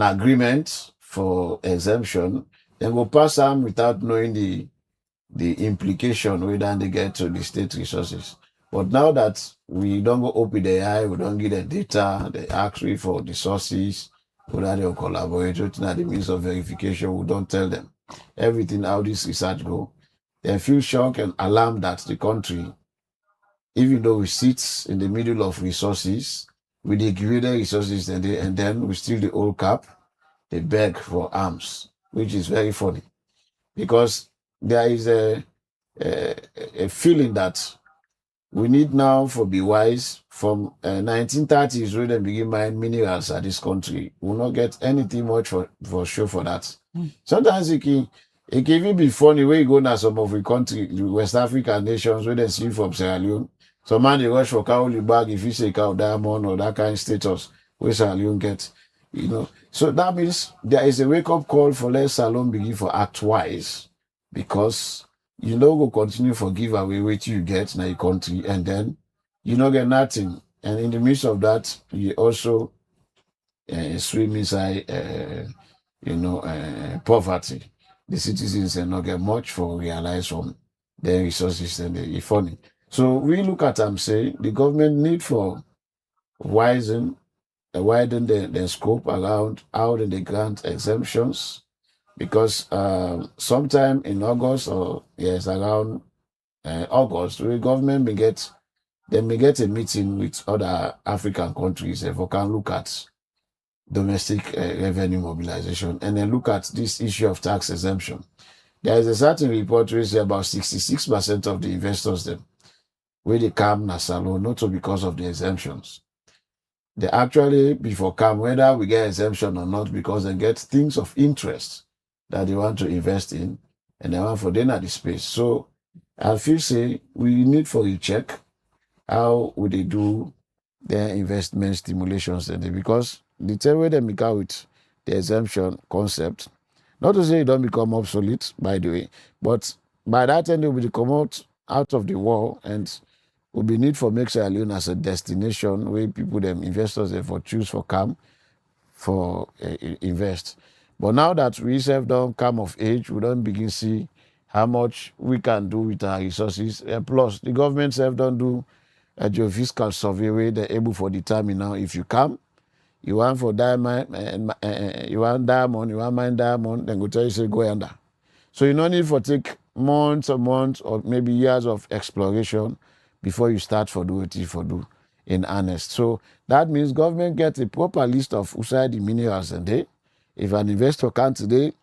S7: agreement for exemption, then we'll pass them without knowing the implication whether they get to the state resources. But now that we don't go open the eye, we don't get the data, they ask me for the sources, whether they'll collaborate with the means of verification, we don't tell them everything how this research go. They feel shocked and alarmed that the country, even though we sit in the middle of resources, with the greater resources and then we steal the old cap, they beg for arms, which is very funny. Because there is a feeling that we need now for be wise from 1930s when they begin mine minerals at this country. We will not get anything much for sure for that. Sometimes it can even be funny when you go now some of the country, the West African nations, where they see from Sierra Leone. Some man they rush for cow bag if you say cow diamond or that kind of status where Sierra Leone get, So that means there is a wake-up call for let Salon begin for act wise, because you go continue for give away what you get in your country and then you not get nothing. And in the midst of that, you also swim inside, poverty. The citizens not get much for realize from their resources and the funding. So we look at say the government need for widen the scope around how they grant exemptions, because sometime in August or yes around August, the government may get a meeting with other African countries if we can look at domestic revenue mobilization and then look at this issue of tax exemption. There is a certain report which say about 66% of the investors them where they come Nasalo, not so because of the exemptions. They actually before come whether we get exemption or not because they get things of interest that they want to invest in and they want for them at the space. So I feel say we need for a check how would they do their investment stimulations and because the same way they make out with the exemption concept, not to say it don't become obsolete, by the way, but by that time they will come out of the war and will be need for make Sierra Leone as a destination where people, them investors, they for choose for come for invest. But now that we have don't come of age, we don't begin see how much we can do with our resources. Plus, the government have don't do a geofiscal survey where they're able for determine now if you come, you want for diamond, you want diamond, you want mine diamond, then go tell you say go under. So you don't need for take months or maybe years of exploration before you start for do what you for do in earnest. So that means government gets a proper list of outside the minerals and they. If an investor can today,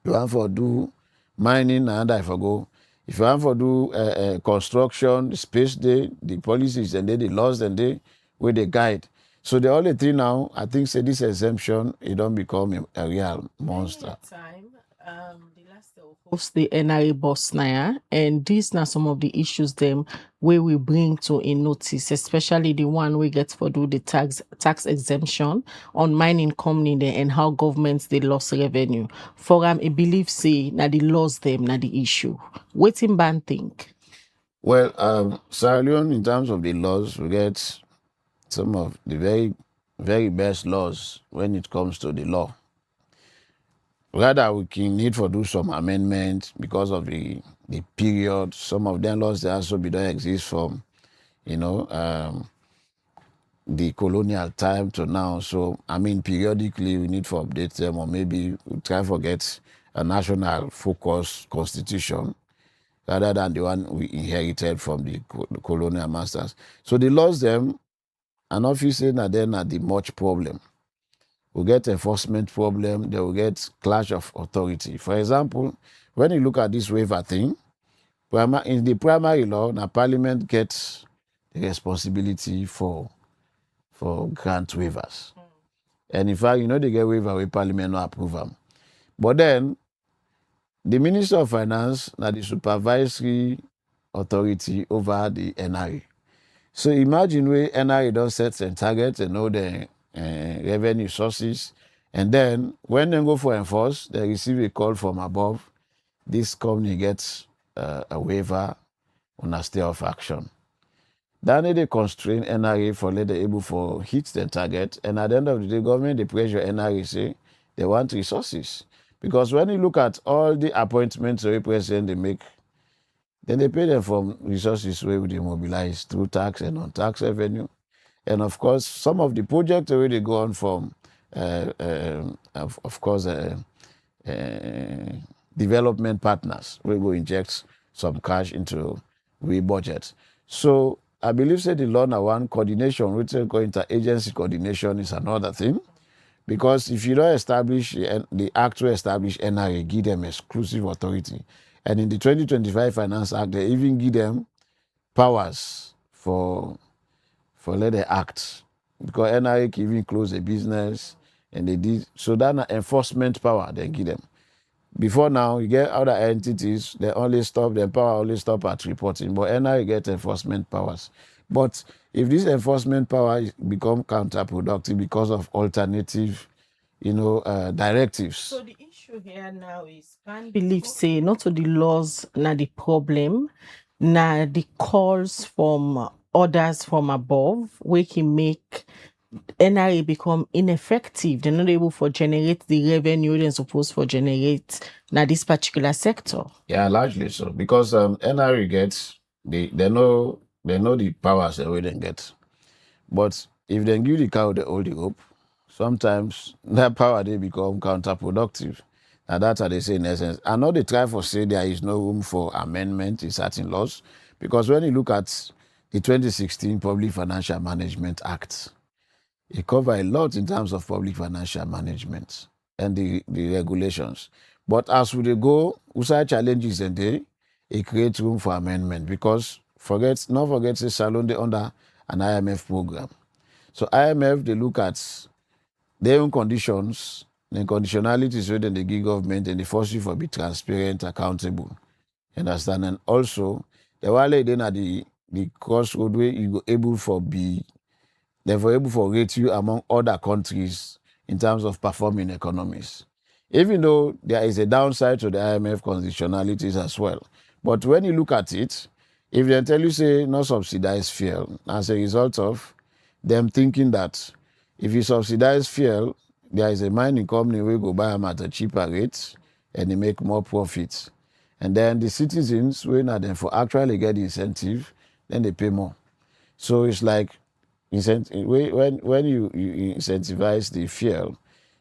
S7: you want for do mining and I for go. If you want for do construction, the space day, the policies and the laws and where they guide. So the only thing now, I think say this exemption, it don't become a real monster.
S6: The last host the NRA boss now, and these are some of the issues them where we bring to a notice, especially the one we get for do the tax exemption on mining company there and how governments they lost revenue. For I believe say na the laws them na the issue. Waiting ban think.
S7: Well, Sierra Leone, in terms of the laws, we get some of the very, very best laws when it comes to the law. Rather, we can need for do some amendments because of the period. Some of them laws they also be don't exist from, the colonial time to now. So I mean, periodically we need for update them, or maybe we try to get a national focus constitution rather than the one we inherited from the colonial masters. So the laws them, and obviously that then are the much problem. We get enforcement problem, they will get clash of authority. For example, when you look at this waiver thing, in the primary law, the parliament gets the responsibility for grant waivers. And in fact, they get waiver where parliament no approve them. But then, the Minister of Finance na the supervisory authority over the NRA. So imagine where NRA does set and targets and know the revenue sources, and then when they go for enforce, they receive a call from above. This company gets a waiver on a stay of action. Then they constrain NRA for let they able for hit the target, and at the end of the day, government they pressure NRA say they want resources, because when you look at all the appointments the president they make, then they pay them from resources where they mobilize through tax and non-tax revenue. And of course, some of the projects already go on from, development partners. We go inject some cash into we budget. So I believe say the law now one coordination, which is going interagency coordination is another thing. Because if you don't establish the act to establish NRA, give them exclusive authority. And in the 2025 Finance Act, they even give them powers for let them act, because NRA can even close a business and they did so that enforcement power they give them. Before now, you get other entities, they only stop their power only stop at reporting, but NRA get enforcement powers. But if this enforcement power become counterproductive because of alternative, directives.
S6: So the issue here now is can't believe say not to the laws na the problem, na the calls from others from above, where he make NRA become ineffective. They're not able to generate the revenue they're supposed to generate in this particular sector.
S7: Yeah, largely so. Because NRA gets they know the powers that we didn't get. But if they give the cow the old rope, sometimes that power they become counterproductive. And that's how they say in essence. I know they try for say there is no room for amendment in certain laws, because when you look at the 2016 Public Financial Management Act, it covers a lot in terms of public financial management and the regulations. But as we go, outside challenges and they, it creates room for amendment, because not forget say Salon they under an IMF program. So IMF they look at their own conditions, the conditionalities where they give government, and they force you for be transparent, accountable. Understand? And also the while then at the crossroad where you go able for be they're able to rate you among other countries in terms of performing economies. Even though there is a downside to the IMF conditionalities as well. But when you look at it, if they tell you, say, no subsidize fuel, as a result of them thinking that if you subsidize fuel, there is a mining company will go buy them at a cheaper rate and they make more profits. And then the citizens, when them for actually get the incentive, then they pay more. So it's like, when you incentivize the fuel,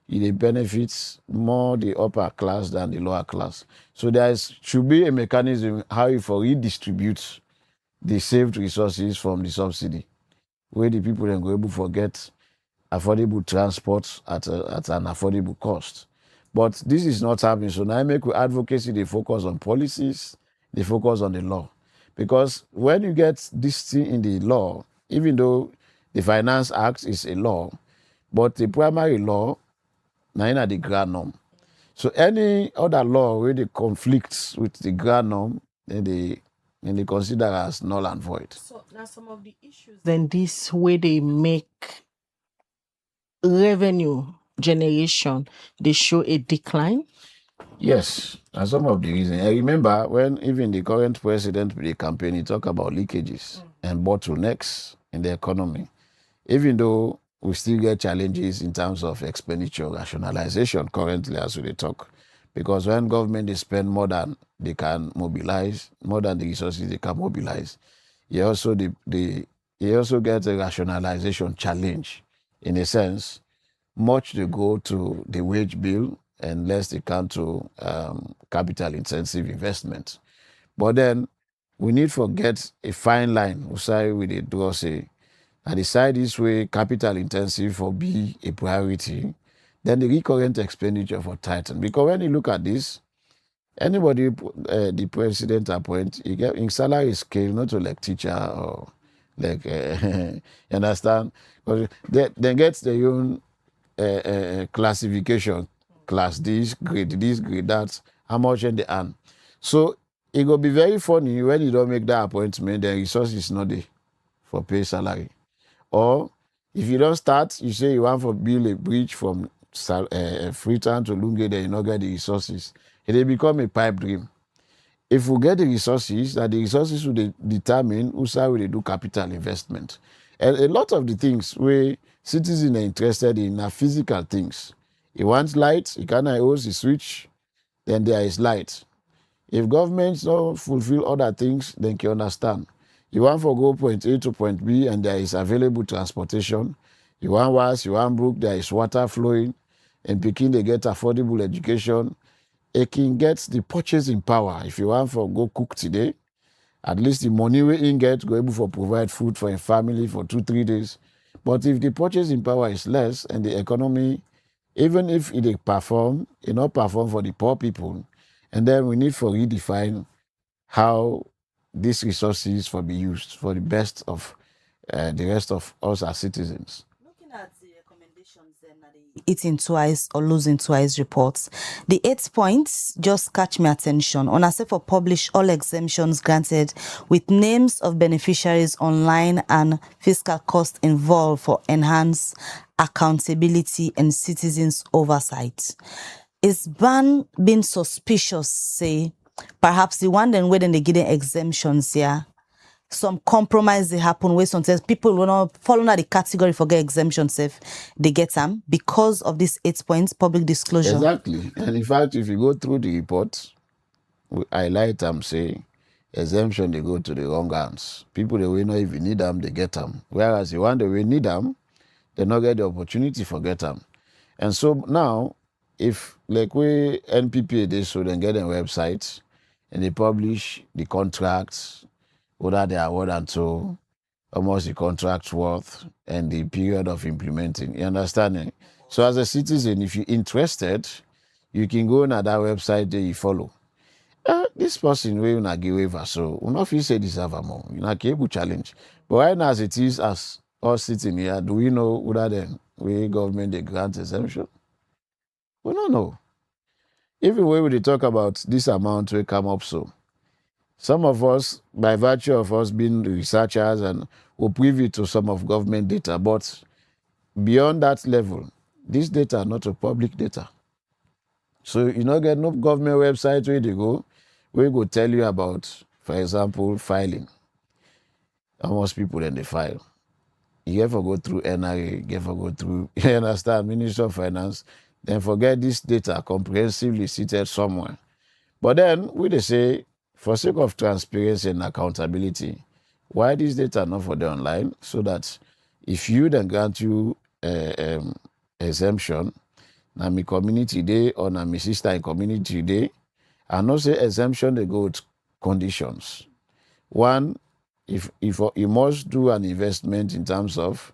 S7: it benefits more the upper class than the lower class. So should be a mechanism how you for redistribute the saved resources from the subsidy, where the people then go able to get affordable transport at an affordable cost. But this is not happening. So now I make with advocacy, they focus on policies, they focus on the law. Because when you get this thing in the law, even though the Finance Act is a law, but the primary law, now in the grand norm. So any other law where they conflicts with the grand norm, then they consider as null and void.
S6: So now some of the issues then this way they make revenue generation, they show a decline.
S7: Yes, and some of the reasons. I remember when even the current president with the campaign, he talked about leakages and bottlenecks in the economy. Even though we still get challenges in terms of expenditure rationalization currently as we talk, because when government they spend more than they can mobilize, more than the resources they can mobilize, you also get a rationalization challenge. In a sense, much to go to the wage bill and less they come to capital intensive investment. But then we need to get a fine line. We say with the draw say, I decide this way capital intensive for be a priority, then the recurrent expenditure for tighten. Because when you look at this, anybody the president appoint, you get in salary scale, not to like teacher or like you understand? Because they get their own classification, class this, grade that, how much in the earn. So it will be very funny when you don't make that appointment, the resource is not there for pay salary. Or if you don't start, you say you want to build a bridge from Freetown to Lunge, then you not get the resources. It will become a pipe dream. If we get the resources, that the resources will determine who side will do capital investment. And a lot of the things where citizens are interested in are physical things. You want light, you cannot use the switch, then there is light. If governments don't fulfill other things, then you understand. You want to go point A to point B and there is available transportation. You want water, you want brook, there is water flowing. And Peking, they get affordable education. It can get the purchasing power. If you want to go cook today, at least the money we in get, go able to provide food for a family for 2-3 days. But if the purchasing power is less and the economy, even if it perform, it not perform for the poor people, and then we need to redefine how these resources for be used for the best of the rest of us as citizens.
S5: Looking at the recommendations then, the eating twice or losing twice reports, the 8 points just catch my attention. On a for publish all exemptions granted with names of beneficiaries online and fiscal costs involved for enhanced accountability and citizens oversight. Is BAN being suspicious, say, perhaps the one then where then they get exemptions here, some compromise they happen where sometimes people will not follow the category for get exemptions if they get them because of these 8 points public disclosure.
S7: Exactly. And in fact, if you go through the report, we highlight them say exemption they go to the wrong hands. People they will know if you need them, they get them. Whereas the one they will need them, they not get the opportunity for get them. And so now, if like we NPPA they so then get a website and they publish the contracts, whether they are award and so almost the contract's worth and the period of implementing. You understand it? So as a citizen, if you're interested, you can go on that website there you follow. This person will not give waiver, so we not feel say deserve more. You not able challenge. But right now as it is, as us sitting here, do we know whether then we government they grant exemption? We don't know. Even when we talk about this amount will come up so. Some of us, by virtue of us being researchers and we're privy to some of government data, but beyond that level, this data are not a public data. So you not get no government website where they go, where go tell you about, for example, filing. Almost people then they file. You ever go through NRA, you ever go through, you understand, Ministry of Finance, then forget this data comprehensively seated somewhere. But then we they say, for sake of transparency and accountability, why this data not for the online? So that if you then grant you exemption, na me community day or na me sister in community day, and not say exemption they go with conditions. One, if you must do an investment in terms of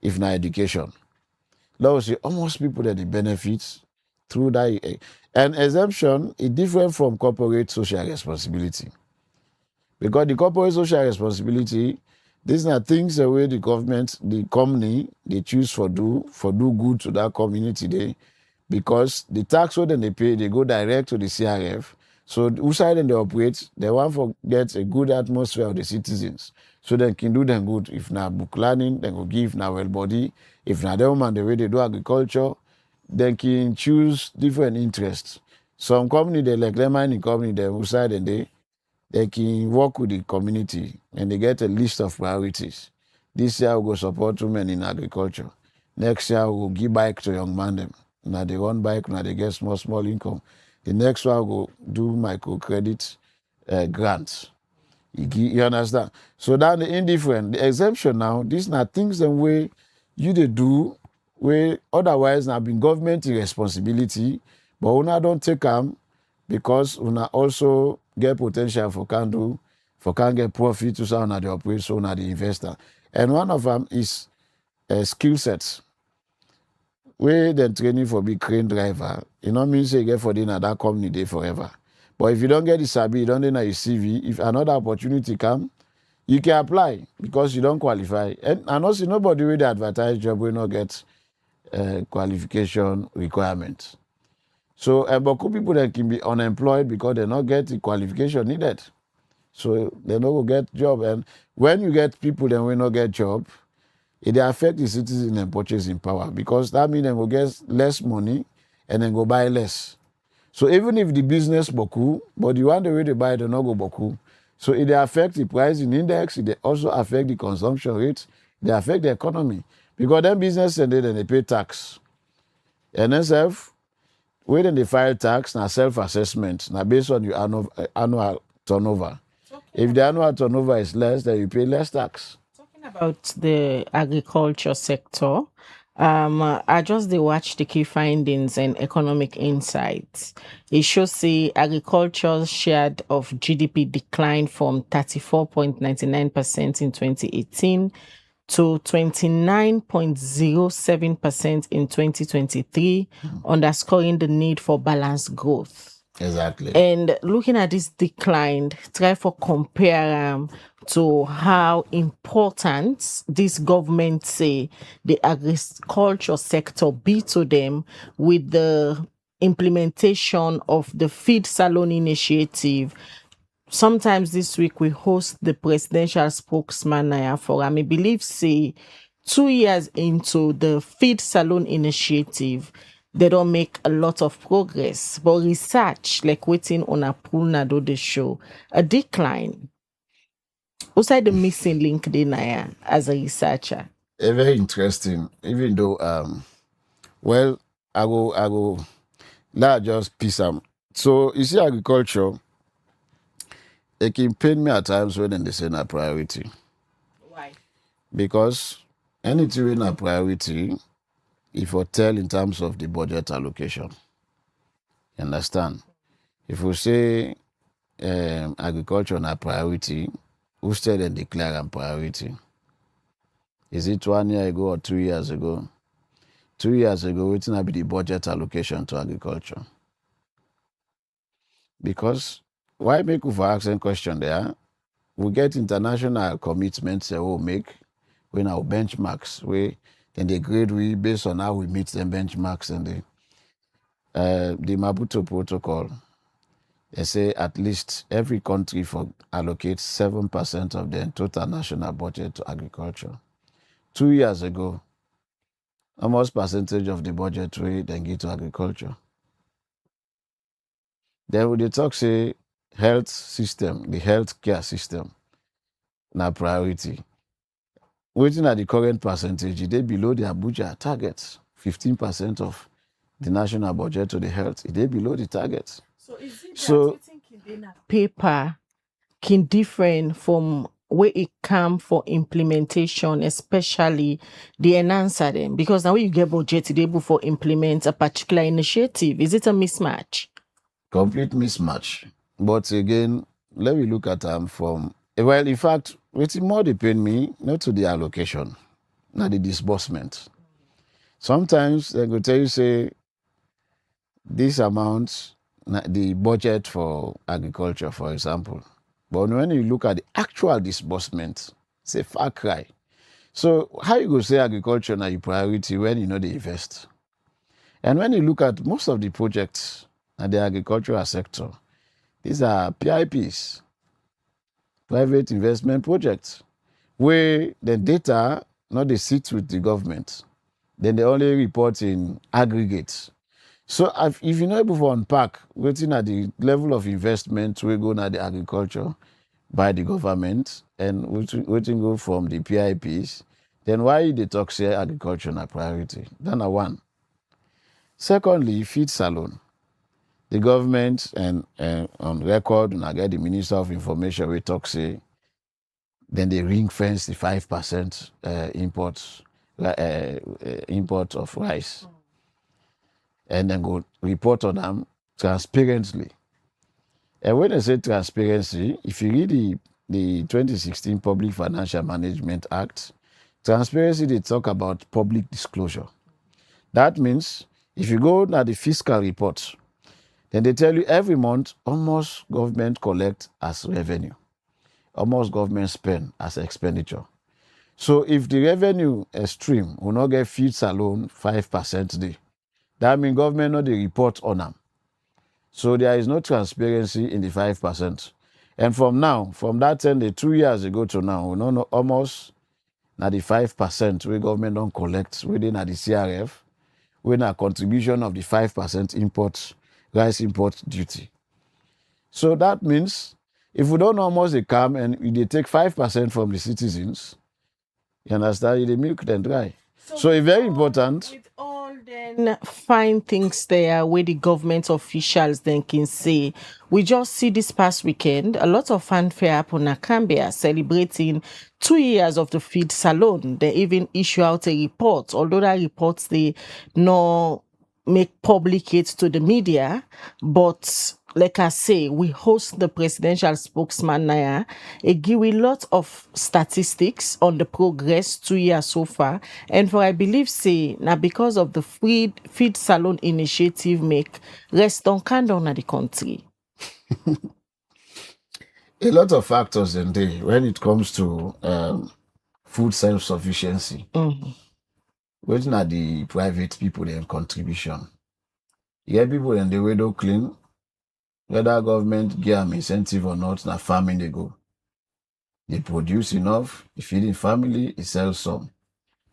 S7: if na education. Let us say almost people that they benefit through that. And exemption is different from corporate social responsibility. Because the corporate social responsibility, these are things the way the government, the company, they choose for do good to that community day. Because the tax what they pay, they go direct to the CRF. So whose side they operate, they want to get a good atmosphere of the citizens. So they can do them good. If not book learning, they will give now well body. If not them and the way they do agriculture, they can choose different interests. Some company they like them mining company they whose side and they can work with the community and they get a list of priorities. This year we'll go support women in agriculture. Next year we'll give bike to young man them. Now they run bike, now they get small income. The next one will do microcredit grants. You understand? So that the indifferent, the exemption now, these are things the way you they do, where otherwise now been government responsibility, but una don't take them because una also get potential for can get profit to sound at the operation at the investor. And one of them is skill sets. We then training for big crane driver. You know means you get for dinner that company day forever. But if you don't get the sabi, you don't know your CV, if another opportunity come, you can apply because you don't qualify. And also nobody will advertise job will not get qualification requirements. So but people that can be unemployed because they not get the qualification needed. So they not go get job. And when you get people that will not get job, it affect the citizen and purchasing power because that means they will get less money and then go buy less. So even if the business boku, but the one the way they buy they not go boku. So it affect the pricing index, it also affect the consumption rate, they affect the economy. Because then business and then they pay tax. And then when they file tax, now self-assessment, now based on your annual turnover. Okay. If the annual turnover is less, then you pay less tax.
S6: About the agriculture sector, I just watch the key findings and economic insights. It shows the agriculture's share of GDP declined from 34.99% in 2018 to 29.07% in 2023, underscoring the need for balanced growth.
S7: Exactly.
S6: And looking at this decline, try for compare to how important this government say the agriculture sector be to them with the implementation of the feed salon initiative. Sometimes this week we host the presidential spokesman Naya Forum. I believe say 2 years into the feed salon initiative, they don't make a lot of progress. But research, like waiting on a pool nado they show a decline. What's the missing link there as a researcher?
S7: Very interesting. Even though well, I go let just piece am. So you see agriculture, it can pain me at times when they say na priority.
S6: Why?
S7: Because anything in a priority, if you tell in terms of the budget allocation. You understand? If we say agriculture na priority, who said and declare a priority? Is it 1 year ago or 2 years ago? 2 years ago, waiting to be the budget allocation to agriculture. Because why make you for asking question there? We get international commitments that we'll make when our benchmarks, then they grade we based on how we meet them benchmarks and the Maputo Protocol. They say at least every country allocates 7% of their total national budget to agriculture. 2 years ago, almost percentage of the budget we then give to agriculture. Then when they talk say health system, the health care system, na priority. Waiting at the current percentage, they below the Abuja target, 15% of the national budget to the health. They below the target.
S6: So is it that you think paper can different from where it come for implementation, especially the enhancer them? Because now when you get budget, it's able for implement a particular initiative. Is it a mismatch?
S7: Complete mismatch. But again, let me look at them from, well, in fact, what's more depend me, not to the allocation, not the disbursement. Sometimes they go tell you, say, this amount, the budget for agriculture, for example. But when you look at the actual disbursement, it's a far cry. So how you go say agriculture na your priority when you know they invest? And when you look at most of the projects in the agricultural sector, these are PIPs, private investment projects, where the data, not they sit with the government, then they only report in aggregate. So if you're not able to unpack, waiting at the level of investment we go at the agriculture by the government and waiting go from the PIPs, then why they talk say agriculture na priority? That's one. Secondly, feed salon. The government and on record, and I get the Minister of Information, we talk say, then they ring fence the 5% import of rice. And then go report on them transparently. And when I say transparency, if you read the 2016 Public Financial Management Act, transparency, they talk about public disclosure. That means if you go to the fiscal report, then they tell you every month almost government collect as revenue, almost government spend as expenditure. So if the revenue stream will not get feeds alone 5% day, that means government not the report on them. So there is no transparency in the 5%. And from that 2 years ago to now, we know almost now the 5% where government don't collect within the CRF, when a contribution of the 5% rice import duty. So that means if we don't almost they come and they take 5% from the citizens, you understand, they milk them dry. So it's very important.
S6: With all then fine things there where the government officials then can say, we just see this past weekend, a lot of fanfare happen in Cambia celebrating 2 years of the feed salon. They even issue out a report, although that reports they no make public it to the media, but like I say, we host the presidential spokesman Naya. It give a lot of statistics on the progress 2 years so far. And for I believe say now because of the feed salon initiative make rest on candle in the country.
S7: A lot of factors in there when it comes to food self-sufficiency.
S6: Mm-hmm.
S7: Waiting at the private people their contribution. You get people in the way don't clean. Whether government give them incentive or not, na farming they go. They produce enough, they feed in family, they sell some.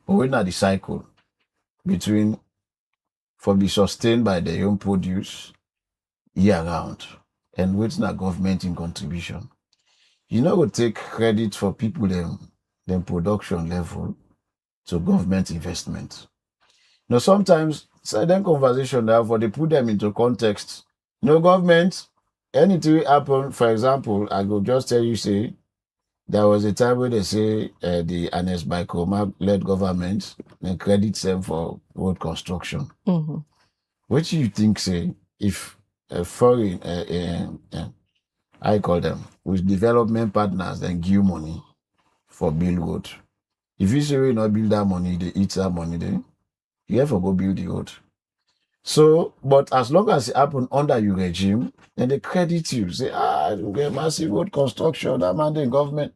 S7: But when at the cycle between for be sustained by their own produce year round and waiting at government in contribution. you know, would take credit for people them production level to government investment. You know, sometimes certain conversation therefore they put them into context. You know, government, anything will happen, for example, I go just tell you, say, there was a time where they say the Ernest Baikoma led government and credit them for road construction.
S6: Mm-hmm.
S7: What do you think, say, if a foreign, I call them, with development partners, then give money for build road? If you say we not build that money, they eat that money, then you have to go build the road. So, but as long as it happen under your regime, then they credit you. Say, you get massive road construction, that man the government.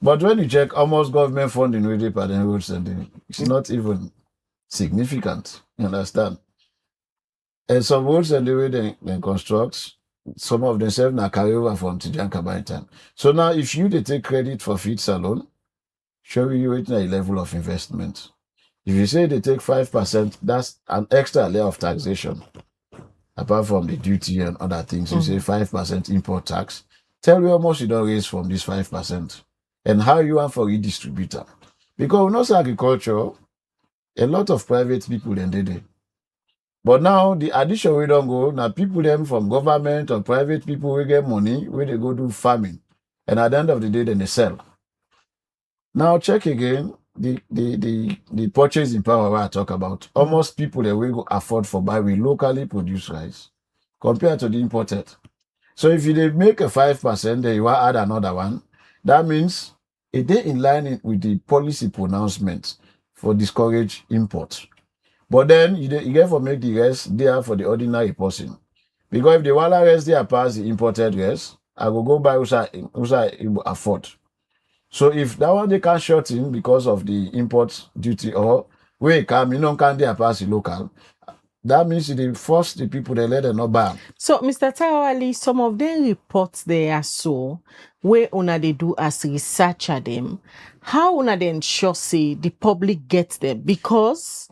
S7: But when you check almost government funding with the pattern roads, and it's not even significant. You understand? And some roads and the way they construct, some of themselves now carry over from Tijanka by time. So now if you they take credit for feeds alone, show you a level of investment. If you say they take 5%, that's an extra layer of taxation. Apart from the duty and other things, you say 5% import tax. Tell you how much you don't raise from this 5% and how you want for redistributor. Because we know agriculture, a lot of private people then did it. But now the addition we don't go, now people them from government or private people will get money where they go do farming. And at the end of the day, then they sell. Now check again the purchasing power I talk about. Almost people that will go afford for buy with locally produced rice compared to the imported. So if they make a 5%, then you will add another one. That means it is in line with the policy pronouncement for discourage import. But then you get to make the rest there for the ordinary person. Because if the wala rest there pass the imported rest, I will go buy usa afford. So if that one they can short in because of the import duty or where it come, can they pass the local, that means they force the people they let them not buy.
S6: So, Mr. Tarawali, some of them reports they are so where una they do as researcher them, how una they ensure say the public gets them? Because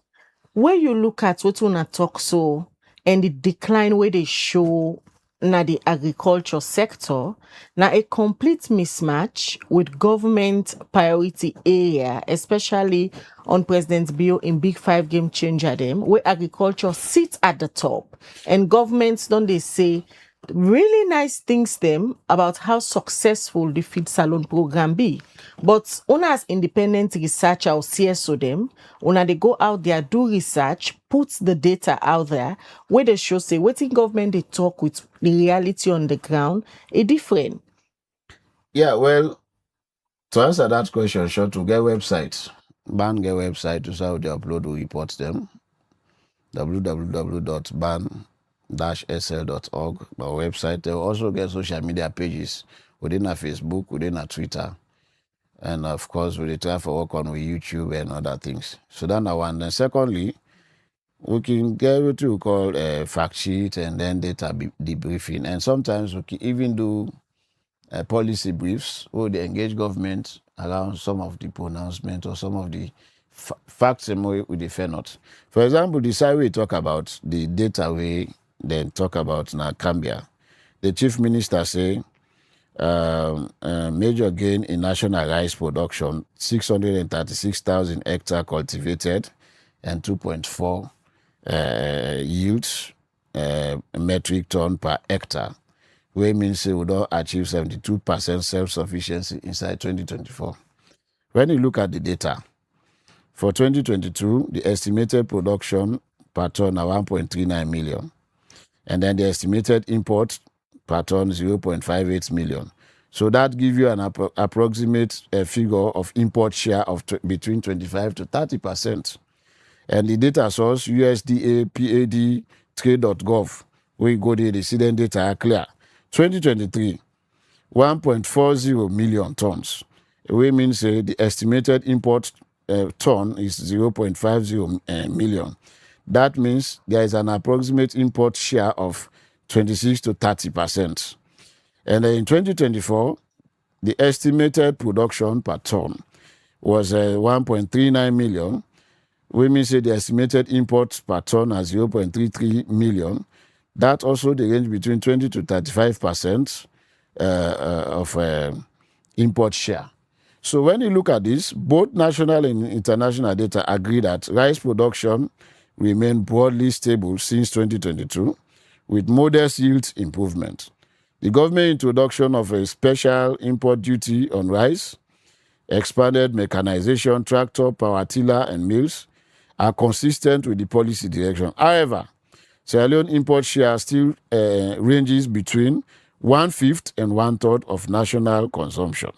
S6: when you look at what una talk so and the decline where they show na the agriculture sector, na a complete mismatch with government priority area, especially on President Bill in Big Five game changer them, where agriculture sits at the top and governments don't they say really nice things them about how successful the feed salon program be. But una as independent researcher or CSO them, una they go out there, do research, put the data out there, where they show say what in government they talk with the reality on the ground, a different.
S7: Yeah, well, to answer that question, sure, to get websites, BAN get website to how they upload the reports them, www.ban-sl.org, our website. They also get social media pages within our Facebook, within our Twitter, and of course we try to work on with YouTube and other things. So that's one. Then secondly, we can get what we call a fact sheet and then data debriefing, and sometimes we can even do policy briefs where they engage government around some of the pronouncement or some of the facts and more with the fair not. For example, the side we talk about the data we then talk about now Cambia. The chief minister say major gain in national rice production, 636,000 hectares cultivated and 2.4 yields metric ton per hectare, which means we don't achieve 72% self-sufficiency inside 2024. When you look at the data, for 2022, the estimated production per ton are 1.39 million. And then the estimated import per ton 0.58 million. So that gives you an approximate figure of import share of between 25 to 30%. And the data source, USDA, PAD, trade.gov, we go there, the student data are clear. 2023, 1.40 million tons. Which means the estimated import ton is 0.50 million. That means there is an approximate import share of 26 to 30%. And in 2024, the estimated production per ton was 1.39 million. We mean say the estimated import per ton as 0.33 million. That also the range between 20 to 35% import share. So when you look at this, both national and international data agree that rice production remained broadly stable since 2022, with modest yield improvement. The government introduction of a special import duty on rice, expanded mechanization, tractor, power tiller, and mills are consistent with the policy direction. However, Sierra Leone import share still ranges between 1/5 and 1/3 of national consumption,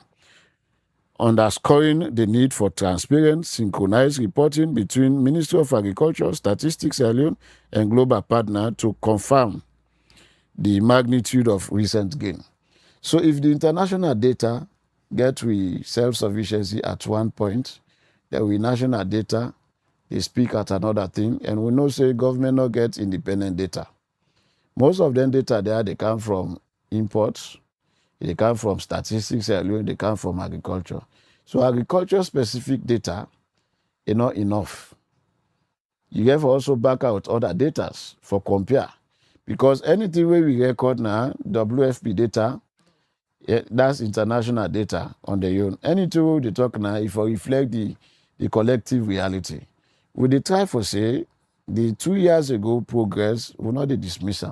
S7: underscoring the need for transparent, synchronized reporting between Ministry of Agriculture, Statistics Sierra Leone, and global partner to confirm the magnitude of recent gain. So if the international data get we self-sufficiency at one point, then we national data, they speak at another thing, and we know say government not get independent data. Most of them data there, they come from imports, they come from statistics, they come from agriculture. So agriculture specific data is not enough. You have to also back out other data for compare. Because anything where we record now, WFP data, that's international data on the own. Anything we talk now, if we reflect the collective reality. We dey try for say the 2 years ago progress will not be dismissed,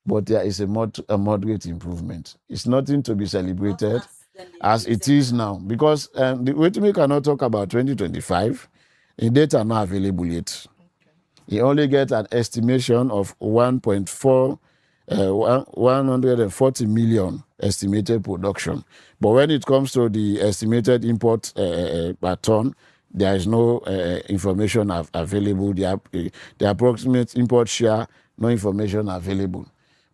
S7: but there is a moderate improvement. It's nothing to be celebrated as it is now, because the way we cannot talk about 2025, the data are not available yet. You only get an estimation of 140 million estimated production. But when it comes to the estimated import per ton, there is no information available. The approximate import share, no information available.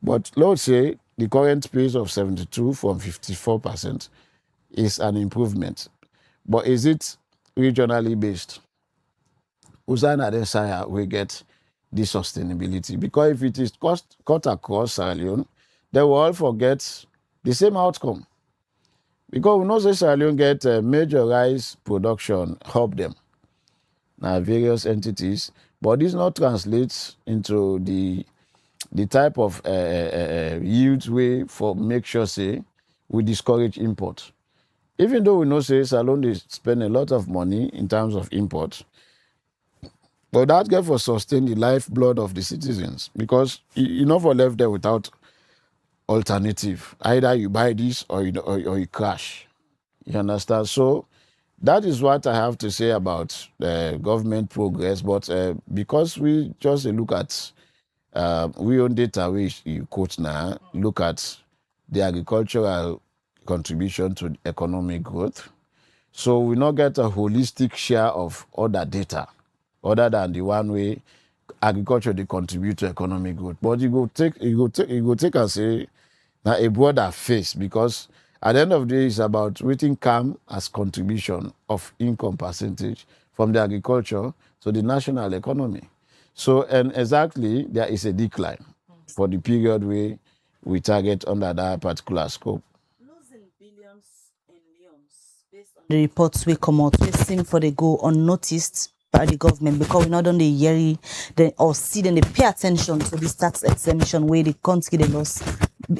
S7: But let's say the current pace of 72 from 54% is an improvement. But is it regionally based? Usana Desire will get this sustainability. Because if it is cut across Sierra Leone, they will all forget the same outcome. Because we know that Sierra Leone get major rice production, help them. Now various entities, but this not translates into the type of yield way for make sure say we discourage import. Even though we know say Sierra Leone they spend a lot of money in terms of import, but that get for sustain the lifeblood of the citizens, because you never left there without alternative. Either you buy this or you crash. You understand? So that is what I have to say about government progress. But because we just look at we own data, which you quote now, look at the agricultural contribution to economic growth. So we not get a holistic share of other data, other than the one way agriculture they contribute to economic growth. But you go take and say now a broader face, because at the end of the day, it's about waiting come as contribution of income percentage from the agriculture to the national economy. So, and exactly, there is a decline for the period we target under that particular scope.
S5: Losing billions in millions based on the reports we come out, we seem for they go unnoticed by the government, because we not only hear or see them, they pay attention to this tax exemption where they can't get the loss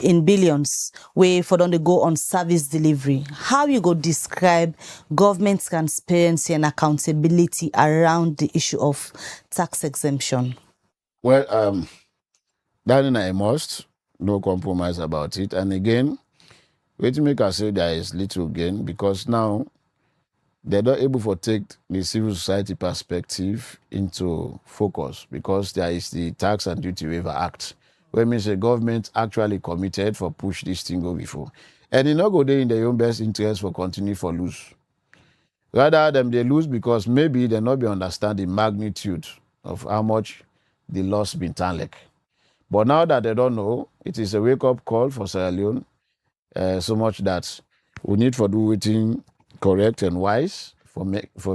S5: in billions, where for them they go on service delivery. How you go describe government transparency and accountability around the issue of tax exemption?
S7: Well, that is a must, no compromise about it. And again, wait to make us say there is little gain, because now they're not able to take the civil society perspective into focus, because there is the Tax and Duty Waiver Act, where means the government actually committed for push this thing go before. And they not go there in their own best interest for continue for lose. Rather than they lose because maybe they not be understand the magnitude of how much the loss been tanlek. But now that they don't know, it is a wake-up call for Sierra Leone, so much that we need for do everything correct and wise for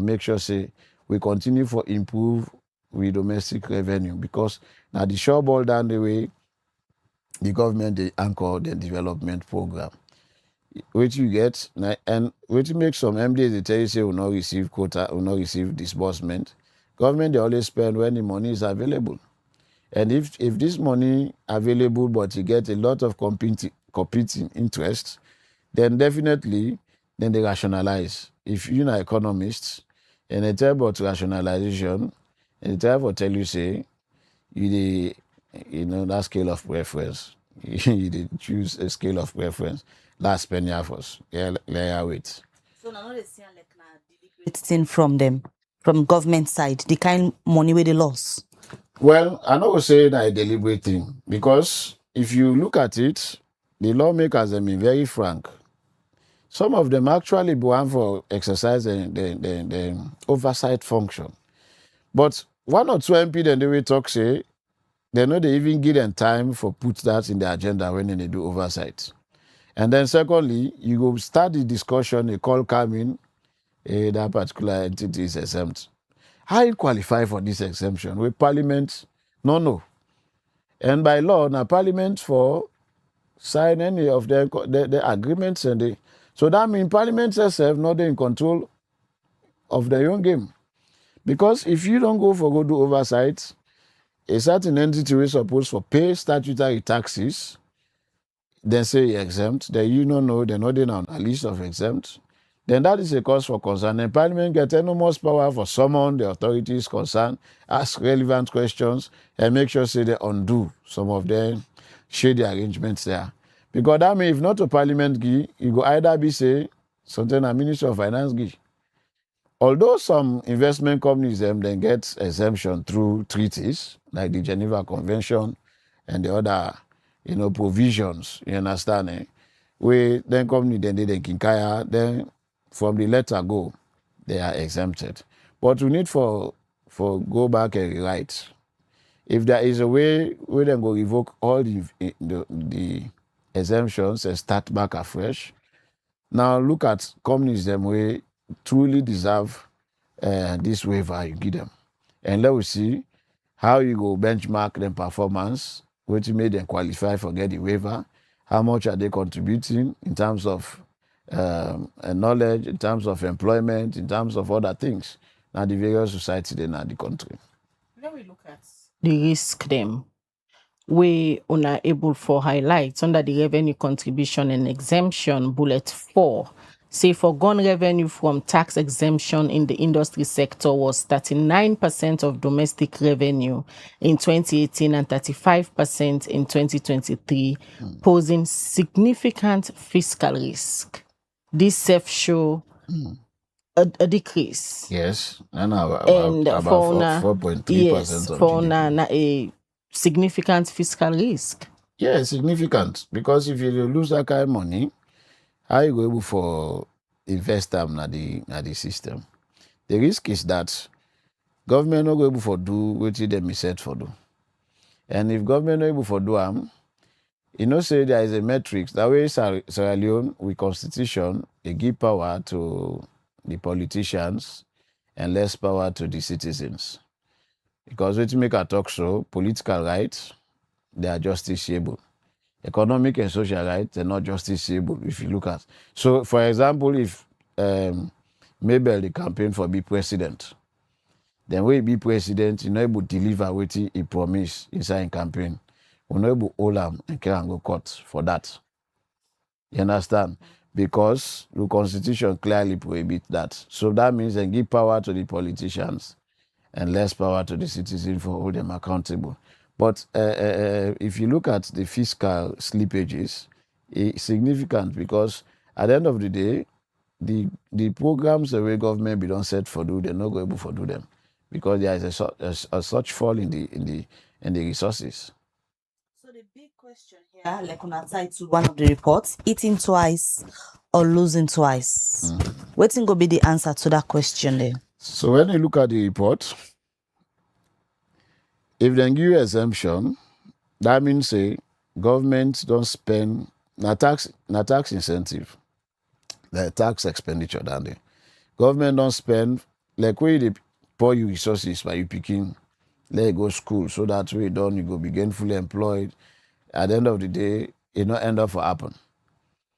S7: make sure say we continue for improve with domestic revenue, because now the sure ball down the way the government they anchor the development program, which you get and which makes some MDs they tell you say will not receive quota, will not receive disbursement. Government they always spend when the money is available, and if this money available but you get a lot of competing interests, then definitely, then they rationalize. If you're an economist, and they tell about rationalization, and they tell you, say, that scale of preference. You did choose a scale of preference. Last penny offers. Yeah, wait.
S5: So now they see like deliberate thing from them, from government side, the kind money where they lost.
S7: Well, I not say that a deliberate thing, because if you look at it, the lawmakers have been very frank. Some of them actually want for exercising the oversight function. But one or two MP then they will talk say, they know they even give them time for put that in the agenda when they do oversight. And then secondly, you go start the discussion, a call coming, that particular entity is exempt. How you qualify for this exemption? With Parliament, no. And by law, now Parliament for sign any of the agreements so that means Parliament itself not in control of their own game. Because if you don't go do oversight, a certain entity is supposed to pay statutory taxes, then say exempt, then you don't know, they're not in on a list of exempt, then that is a cause for concern. And Parliament gets enormous power for summon the authorities concerned, ask relevant questions, and make sure say they undo some of the shady arrangements there. Because that means if not a Parliament give, you go either be say something a Minister of Finance give. Although some investment companies then get exemption through treaties like the Geneva Convention and the other, provisions, you understand? Where then company then they kinkaya, then from the letter go, they are exempted. But we need for go back and rewrite. If there is a way we then go revoke all the exemptions and start back afresh. Now look at companies them way truly deserve this waiver you give them. And let us see how you go benchmark them performance, which made them qualify for get the waiver, how much are they contributing in terms of knowledge, in terms of employment, in terms of other things. Now the various society in the country.
S6: When we look at the risk them, we are able for highlights under the revenue contribution and exemption bullet 4. Say foregone revenue from tax exemption in the industry sector was 39% of domestic revenue in 2018 and 35% in 2023, posing significant fiscal risk. This self show a decrease.
S7: Yes, and about
S6: for
S7: 4.3%
S6: yes,
S7: of
S6: for
S7: GDP.
S6: a significant fiscal risk.
S7: Yeah, significant. Because if you lose that kind of money, how you go able for invest them in the system? The risk is that government not go able for do what they set for do. And if government not able for do them, say there is a metrics. That way Sierra Leone with constitution, they give power to the politicians and less power to the citizens. Because when you make a talk show, political rights, they are justiciable. Economic and social rights, they're not justiciable if you look at. So, for example, if Mabel the campaign for be president, then when he be president, you know able to deliver what he promised inside campaign. You know able to hold him and can go court for that. You understand? Because the constitution clearly prohibits that. So that means they give power to the politicians and less power to the citizens for hold them accountable. But if you look at the fiscal slippages, it's significant because at the end of the day, the programs the way government be don't set for do, they're not going able to do them because there is a such fall in the resources.
S5: So the big question here, like on our side to one of the reports, eating twice or losing twice. What's going to be the answer to that question there?
S7: So when you look at the report, if they give you exemption, that means say government don't spend tax incentive, the tax expenditure down there. Government don't spend like where they pour you resources by you picking, let you go school so that way done you go be gainfully employed. At the end of the day, it not end up for happen.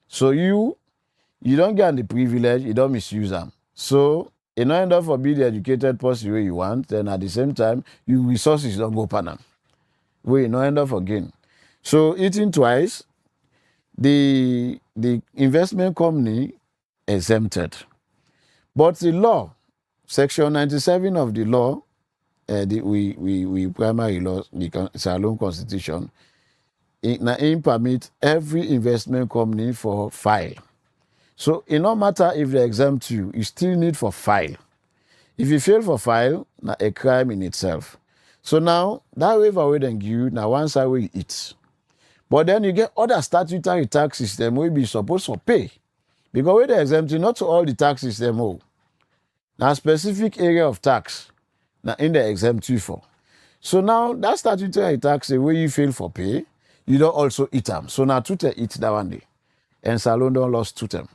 S7: So you don't get the privilege, you don't misuse them. So you not end up for be the educated person where you want, then at the same time, your resources don't go pan them. Where you not end up for gain. So eating twice, the the investment company exempted. But the law, Section 97 of the law, we primary law, the Salon Constitution, it permit every investment company for file. So it no matter if they exempt you, you still need for file. If you fail for file, na a crime in itself. So now, that waiver we then give you, now one side we eat. But then you get other statutory tax system we be supposed to pay. Because we they exempt you, not to all the tax system. Oh. Now specific area of tax, now in the exempt you for. So now, that statutory tax, the way you fail for pay, you don't also eat them. So now, Twitter eat that one day. And Salon don't lost to them.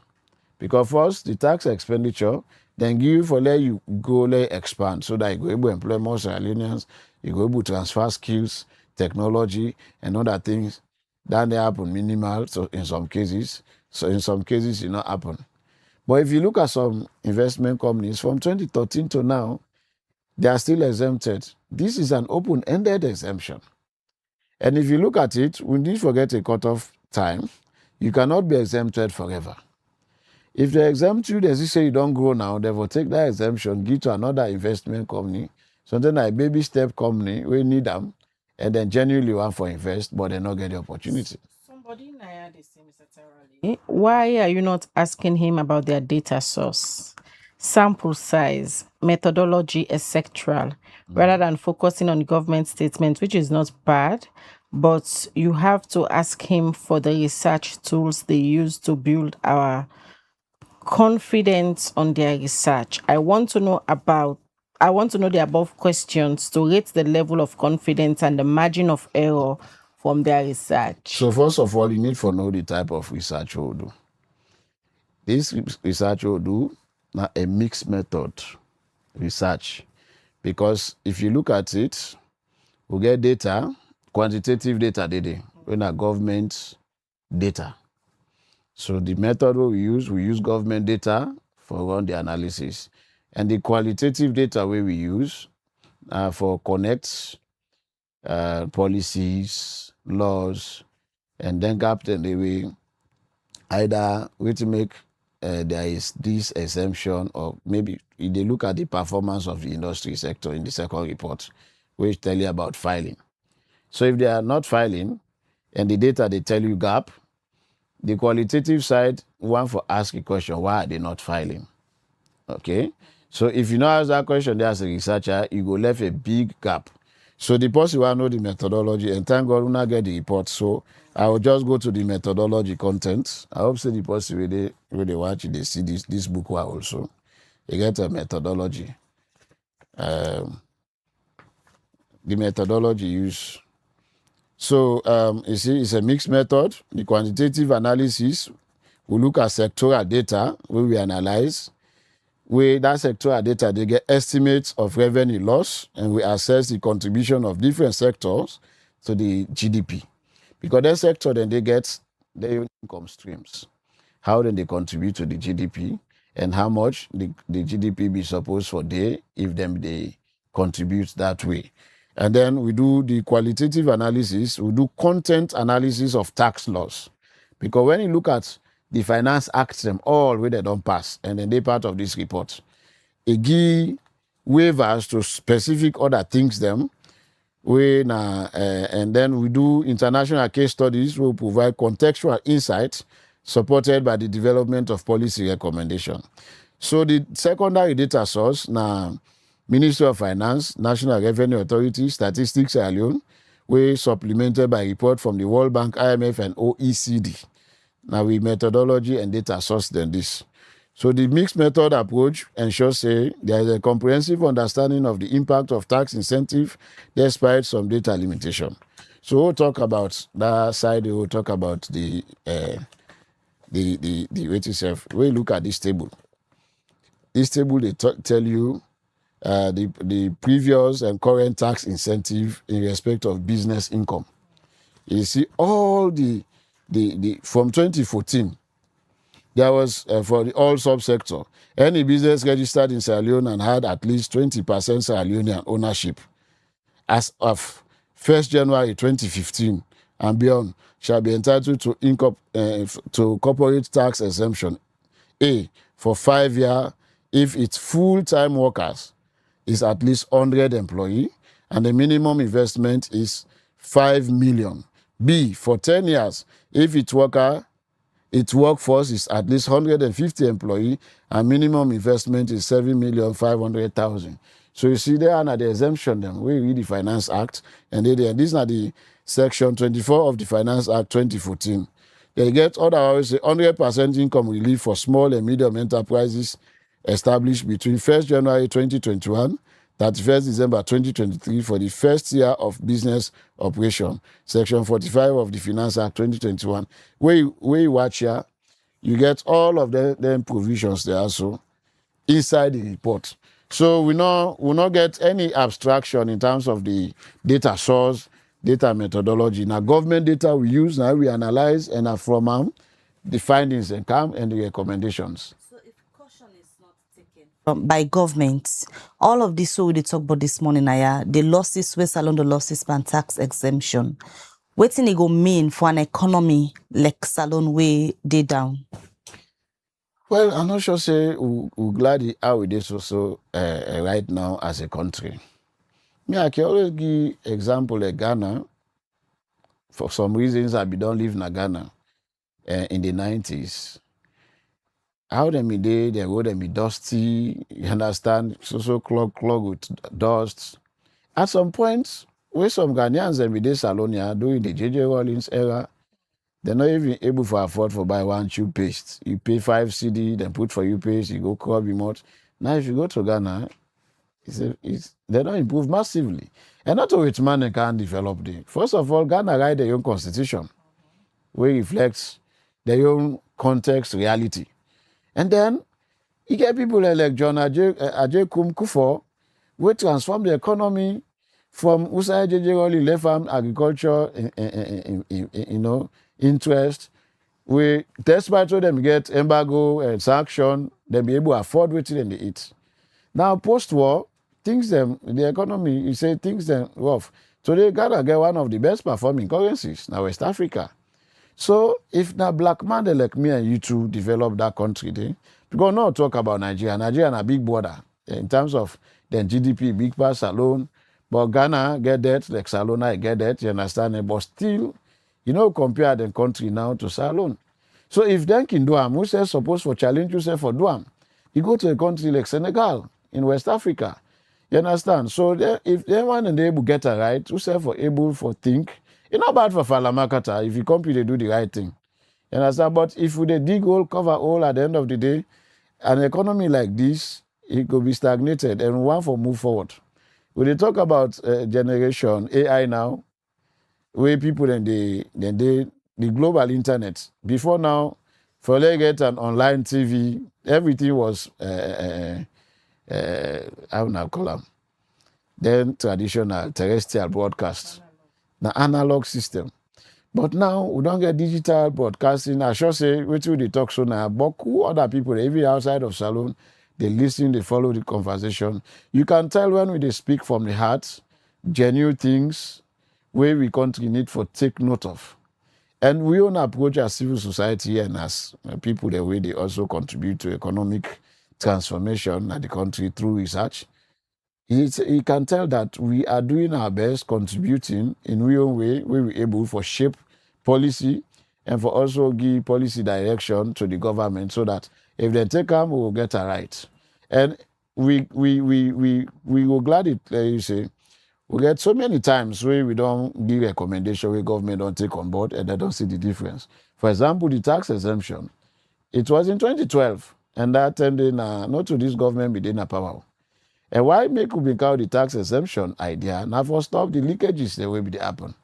S7: Because first, the tax expenditure, then give for let you go let expand so that you go able to employ more Sierra you go able to transfer skills, technology, and other things. That they happen minimal, so in some cases. So in some cases, it not happen. But if you look at some investment companies from 2013 to now, they are still exempted. This is an open-ended exemption. And if you look at it, we need to forget a cutoff time. You cannot be exempted forever. If they exempt you, they say you don't grow now, they will take that exemption, give to another investment company, something like baby step company, we need them, and then genuinely want for invest, but they not get the opportunity.
S6: Somebody in the same Terali. Why are you not asking him about their data source, sample size, methodology, etc., rather than focusing on government statements, which is not bad, but you have to ask him for the research tools they use to build our confidence on their research. I want to know the above questions to rate the level of confidence and the margin of error from their research.
S7: So first of all, you need to know the type of research we'll do. This research we'll do now a mixed method research, because if you look at it, we get data, quantitative data, when a government data. So the method we use government data for run the analysis. And the qualitative data we use for connect policies, laws, and then captain the way either we to make there is this exemption, or maybe they look at the performance of the industry sector in the second report, which tell you about filing. So if they are not filing and the data they tell you gap, the qualitative side, one for ask a question, why are they not filing? Okay? So if you not ask that question there as a researcher, you go left a big gap. So the person will know the methodology, and thank God we not get the report. So I will just go to the methodology content. I hope say the person when they watch it, they see this book also. They get a methodology. The methodology use. So, you see, it's a mixed method. The quantitative analysis, we look at sectoral data, where we analyze. With that sectoral data, they get estimates of revenue loss, and we assess the contribution of different sectors to the GDP. Because that sector, then they get their income streams. How then they contribute to the GDP, and how much the GDP be supposed for they, if they contribute that way. And then we do the qualitative analysis, we do content analysis of tax laws. Because when you look at the Finance Act, them all where they don't pass, and then they part of this report, it give waivers to specific other things them, and then we do international case studies, we provide contextual insight supported by the development of policy recommendation. So the secondary data source, now, Ministry of Finance, National Revenue Authority, Statistics Sierra Leone, we supplemented by report from the World Bank, IMF, and OECD. Now we methodology and data source than this. So the mixed method approach ensures there is a comprehensive understanding of the impact of tax incentive despite some data limitation. So we'll talk about that side. We'll talk about the weight itself. We look at this table. This table they tell you the previous and current tax incentive in respect of business income. You see all the from 2014, there was for the all subsector, any business registered in Sierra Leone and had at least 20% Sierra Leonean ownership as of 1st January 2015 and beyond shall be entitled to corporate tax exemption. A, for 5 years if its full-time workers is at least 100 employee and the minimum investment is 5 million. B, for 10 years if its workforce is at least 150 employee and minimum investment is 7,500,000. So you see there under the exemption then we read the Finance Act and these are the section 24 of the Finance Act 2014. They get otherwise 100% income relief for small and medium enterprises established between 1st January 2021, 31st December 2023 for the first year of business operation. Section 45 of the Finance Act 2021. Where you watch here, you get all of them provisions there also inside the report. So we not get any abstraction in terms of the data source, data methodology. Now government data we use, now we analyze and from the findings and the recommendations.
S5: So if caution is not taken by government, all of this we talk about this morning, the losses, we salon the losses and tax exemption. What thing it go mean for an economy like salon way day down?
S7: Well, I'm not sure say we're glad how it is also right now as a country. Me, I can always give example like Ghana. For some reasons, I don't live in Ghana in the 90s. How them be day, they road them be dusty, you understand? So clog with dust. At some point, where some Ghanaians them be day Salonia during the J.J. Rollins era, they're not even able to afford to buy one toothpaste. You pay 5 CD, then put for you paste, you go crop remote. Now if you go to Ghana, they don't improve massively. And not all which man they can develop them. First of all, Ghana write their own constitution, which reflects their own context, reality. And then you get people like John Ajay Kufo, who transform the economy from Usai JJ left farm agriculture, interest. We despite them get embargo and sanction, they be able to afford what they eat. Now post-war, the economy, you say things them rough. So they gotta get one of the best performing currencies now West Africa. So if now black man like me and you two develop that country, because now talk about Nigeria. Nigeria is a big border in terms of the GDP, big pass alone. But Ghana get that, like Salona get that, you understand? But still, compare the country now to Salon. So if they can do them, who says suppose for challenge yourself for do them, you go to a country like Senegal in West Africa. You understand? So if they want and they able get it right, who say for able for think, it's not bad for Falamakata if you compete, they do the right thing. You understand? But if they dig hole, cover hole at the end of the day, an economy like this, it could be stagnated and we want to move forward. When they talk about generation AI now, where people the global internet. Before now, for they get an online TV, everything was how now call them? Then traditional terrestrial broadcast, the analog system. But now we don't get digital broadcasting. I should say, what will they talk so now? But who other people, even outside of Salon, they listen, they follow the conversation. You can tell when they speak from the heart, genuine things, where we country need for take note of. And we own approach as civil society and as people the way they also contribute to economic transformation at the country through research. You can tell that we are doing our best, contributing in real way where we're able for shape policy and for also give policy direction to the government so that if they take them, we will get it right. And we will glad it, you say, we get so many times where we don't give recommendation where government don't take on board and they don't see the difference. For example, the tax exemption. It was in 2012 and that time not to this government be in a power. And why make we become the tax exemption idea? Now for stop the leakages the way they happen.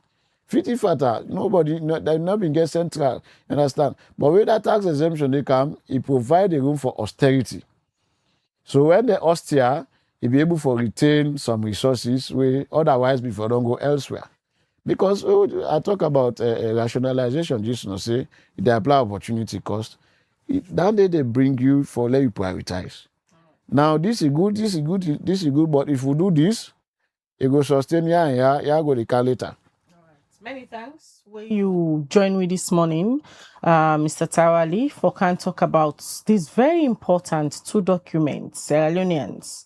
S7: Fitty fatter, they not been get central, understand? But with that tax exemption they come, it provide a room for austerity. So when they austere, it be able to retain some resources where otherwise before don't go elsewhere. Because I talk about rationalization, just say they apply opportunity cost. That day they bring you for let you prioritize. Now this is good, but if we do this, it go sustain and go the car later.
S6: Many thanks. When you join me this morning, Mr. Tawali, for can talk about these very important two documents, Sierra Leoneans.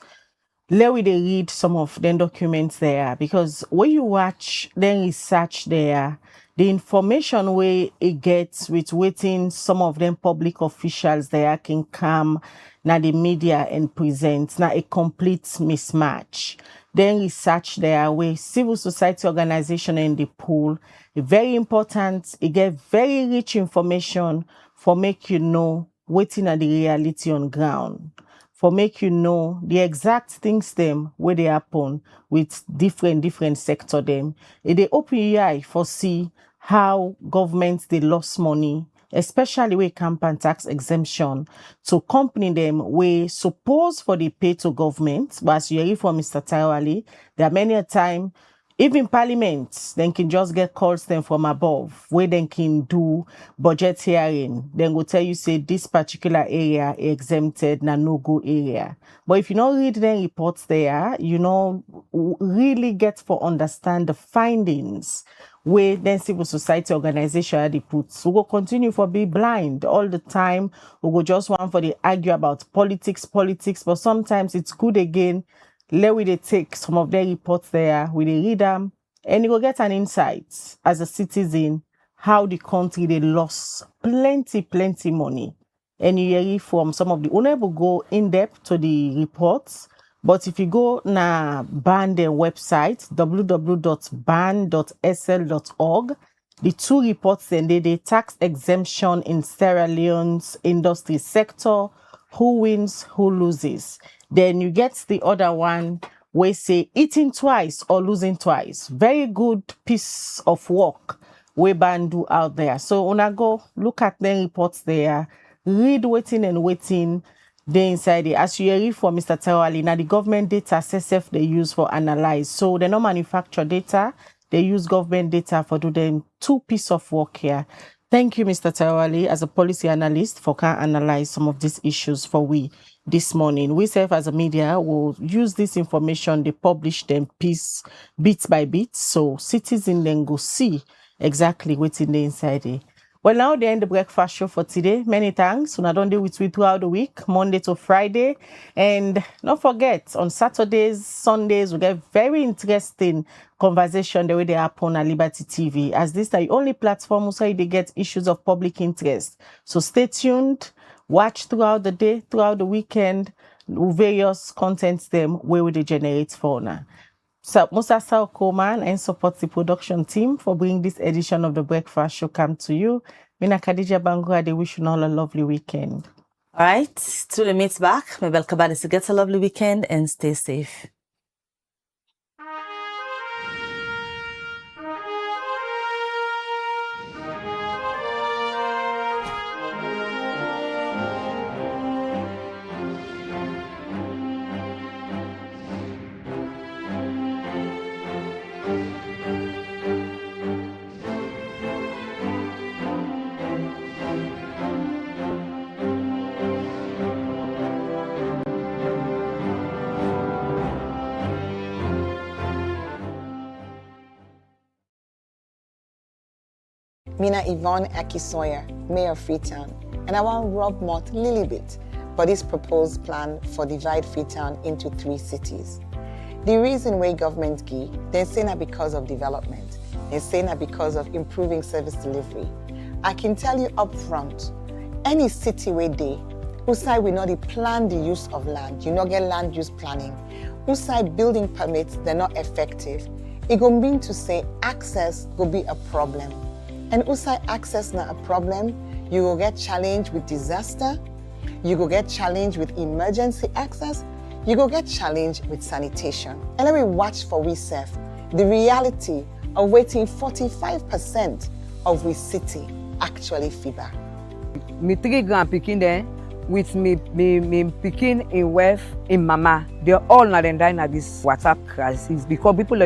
S6: Let me read some of the documents there, because when you watch, then research there, the information where it gets with waiting some of them public officials there can come now the media and present now a complete mismatch. Then research there where civil society organization in the pool, very important, it get very rich information for make you know waiting at the reality on ground, for make you know the exact things them where they happen with different sector them. It they open your eye for see how governments they lost money, especially with campaign tax exemption to company them we suppose for the pay to government. But as you hear from Mr. Taiwali, there are many a time, even parliament, then can just get calls them from above, where they can do budget hearing. Then will tell you, say, this particular area exempted, na no-go area. But if you don't read the reports there, you know, really get for understand the findings where then civil society organization they put. We will continue for be blind all the time. We will just want for the argue about politics, but sometimes it's good again. Let we they take some of their reports there, we they read them, and you will get an insight as a citizen how the country they lost plenty money. And you hear from some of the unable go in depth to the reports. But if you go na BAN their website, www.ban.sl.org, the two reports then they tax exemption in Sierra Leone's industry sector, who wins, who loses. Then you get the other one where say eating twice or losing twice. Very good piece of work we BAN do out there. So when I go look at the reports there, read waiting and waiting. They inside it. As you hear from Mr. Tawali, now the government data CSF they use for analyze. So they don't manufacture data, they use government data for do them two piece of work here. Thank you, Mr. Tawali, as a policy analyst, for can analyze some of these issues for we this morning. We self as a media will use this information, they publish them piece bit by bit, so citizens then go see exactly what's in the inside it. Well, now they end the breakfast show for today. Many thanks. We don't do with you throughout the week, Monday to Friday. And don't forget, on Saturdays, Sundays, we get very interesting conversation the way they happen on Liberty TV, as this is the only platform where they get issues of public interest. So stay tuned, watch throughout the day, throughout the weekend, various contents them where they generate for now. So, Musa Sao Coleman and support the production team for bringing this edition of the Breakfast Show come to you. Mina Khadija Bangura, they wish you all a lovely weekend.
S5: All right, to the meet back. Mabel Kabadi, so get a lovely weekend and stay safe.
S8: Mina Yvonne Akisoya, Mayor of Freetown, and I want Rob Mott Lilibit for this proposed plan for divide Freetown into 3 cities. The reason why government give, they're saying that because of development, they're saying that because of improving service delivery. I can tell you up front, any city where they, who say we not plan the use of land, you not get land use planning, who say building permits, they're not effective, it go mean to say access will be a problem. And also access not a problem, you will get challenged with disaster, you will get challenged with emergency access, you will get challenged with sanitation. And let me watch for we self the reality of waiting 45% of we city actually fever.
S9: Me 3 grand picking there with me picking in wealth in mama. They're all not dying at this water crisis because people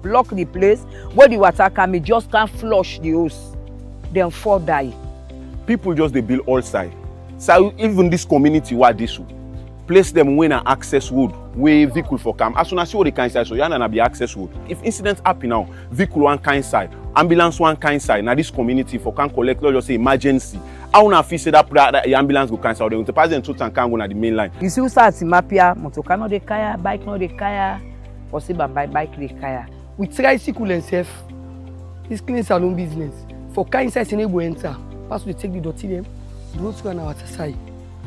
S9: block the place where the water come, just can't flush the hose. Then 4 die.
S10: People just they build all side. So even this community what this place them when an access road where vehicle for come. As soon as you the kind side, so you not be access road. If incidents happen now, vehicle one kind side, ambulance one kind side. Now this community for can collect, let's just say emergency. I wanna feel say that the ambulance go cancel. They will pass them to and can go na the main line.
S9: You see who start Mapia, motoka no de kaya, bike no de kaya, or say bike de kaya.
S11: We try to cool themselves. This clean salon business. For kind size in able enter. Pass to take the dirty them. Go to an outer side.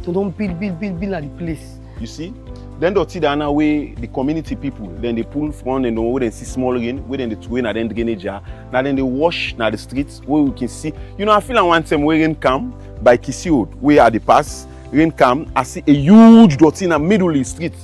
S11: So don't build at the place.
S10: You see? Then dirty the other way the community people. Then they pull from and where they see small rain, where then they throw in and then drainage jar. Now then they wash now the streets where we can see. You know, I feel like one time where rain come by Kisi Road, where at the pass, rain come, I see a huge dirty in the middle of the street.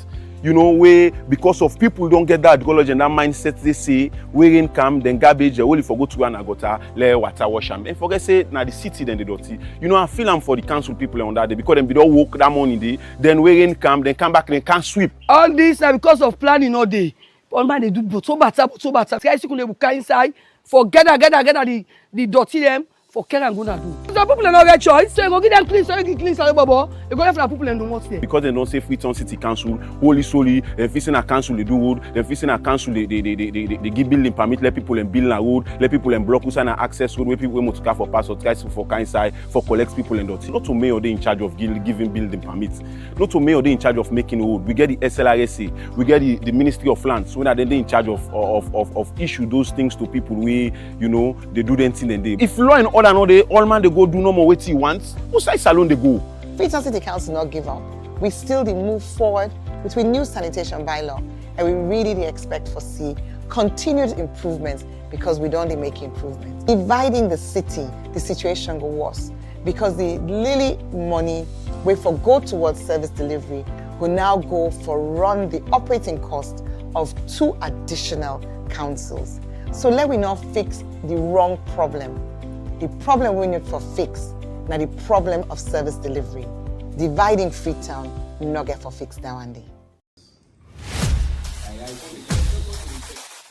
S10: You know, where because of people don't get that ideology and that mindset, they say, where rain come, then garbage, only for go to an agota, let water wash them. And forget say, now the city, then the dirty. You know, I feel I'm for the council people on that day because them don't work that morning day, then where rain come, then come back, then can't sweep.
S11: All this are because of planning all day. All man they do but so bad. Guys, you can go inside, forget the dirty them. For care and go na do. Some people are not get choice, so you go give them clean, so you clean, so you go left for people and do what's there.
S10: Because they don't say Freetown City Council, holy solely, then facing a council they do road, then facing a council they give building permit, let people and build a road, let people and block us and access road where people want to car for pass or guys for kind side, for collect people and dot. Not to mayor they in charge of giving building permits. Not to mayor they in charge of making road. We get the SLRSA, we get the Ministry of Lands, when are they in charge of issue those things to people where you know they do them thing and they. If law and order no dey, all man they go do no more what he wants. Who side salon they go?
S8: Freetown City Council not give up. We still move forward with new sanitation bylaw, and we really expect for see continued improvements because we don't make improvements. Dividing the city, the situation go worse because the Lily money we for go towards service delivery will now go for run the operating cost of 2 additional councils. So let we not fix the wrong problem. The problem we need for fix, now the problem of service delivery. Dividing Freetown, we not get for fix now and then.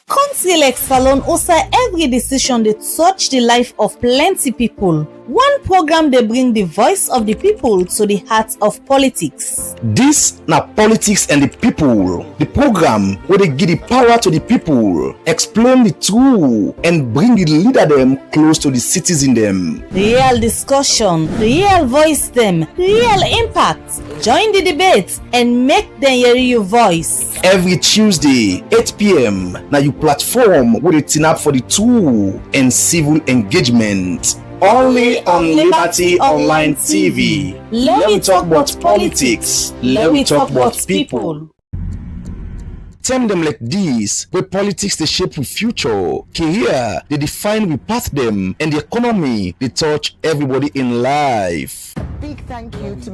S5: Council X Salon also every decision they touch the life of plenty people. One program they bring the voice of the people to the heart of politics.
S3: This na politics and the people. The program where they give the power to the people, explain the truth, and bring the leader them close to the citizen them.
S5: Real discussion, real voice them, real impact. Join the debate and make them hear your voice.
S3: Every Tuesday, 8 p.m. Now you platform where they turn up for the truth and civil engagement. Only on Liberty Online TV.
S5: Let me talk about politics. Let me talk about people.
S3: Term them like this, where politics they shape the future, career they define we path them, and the economy they touch everybody in life.
S8: Big thank you to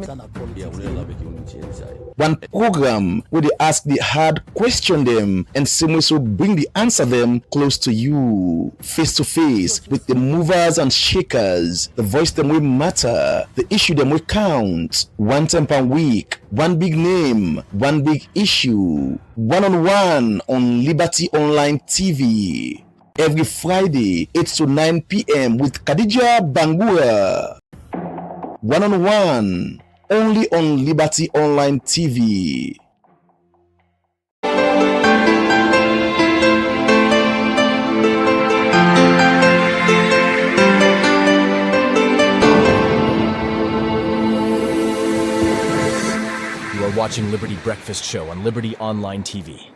S3: One program where they ask the hard question them and so bring the answer them close to you, face to face with the movers and shakers. The voice them will matter, the issue them will count. One time per week, one big name, one big issue. One-on-one on Liberty Online TV. Every Friday, 8 to 9 p.m. with Khadija Bangura. One-on-one, only on Liberty Online TV.
S1: You are watching Liberty Breakfast Show on Liberty Online TV.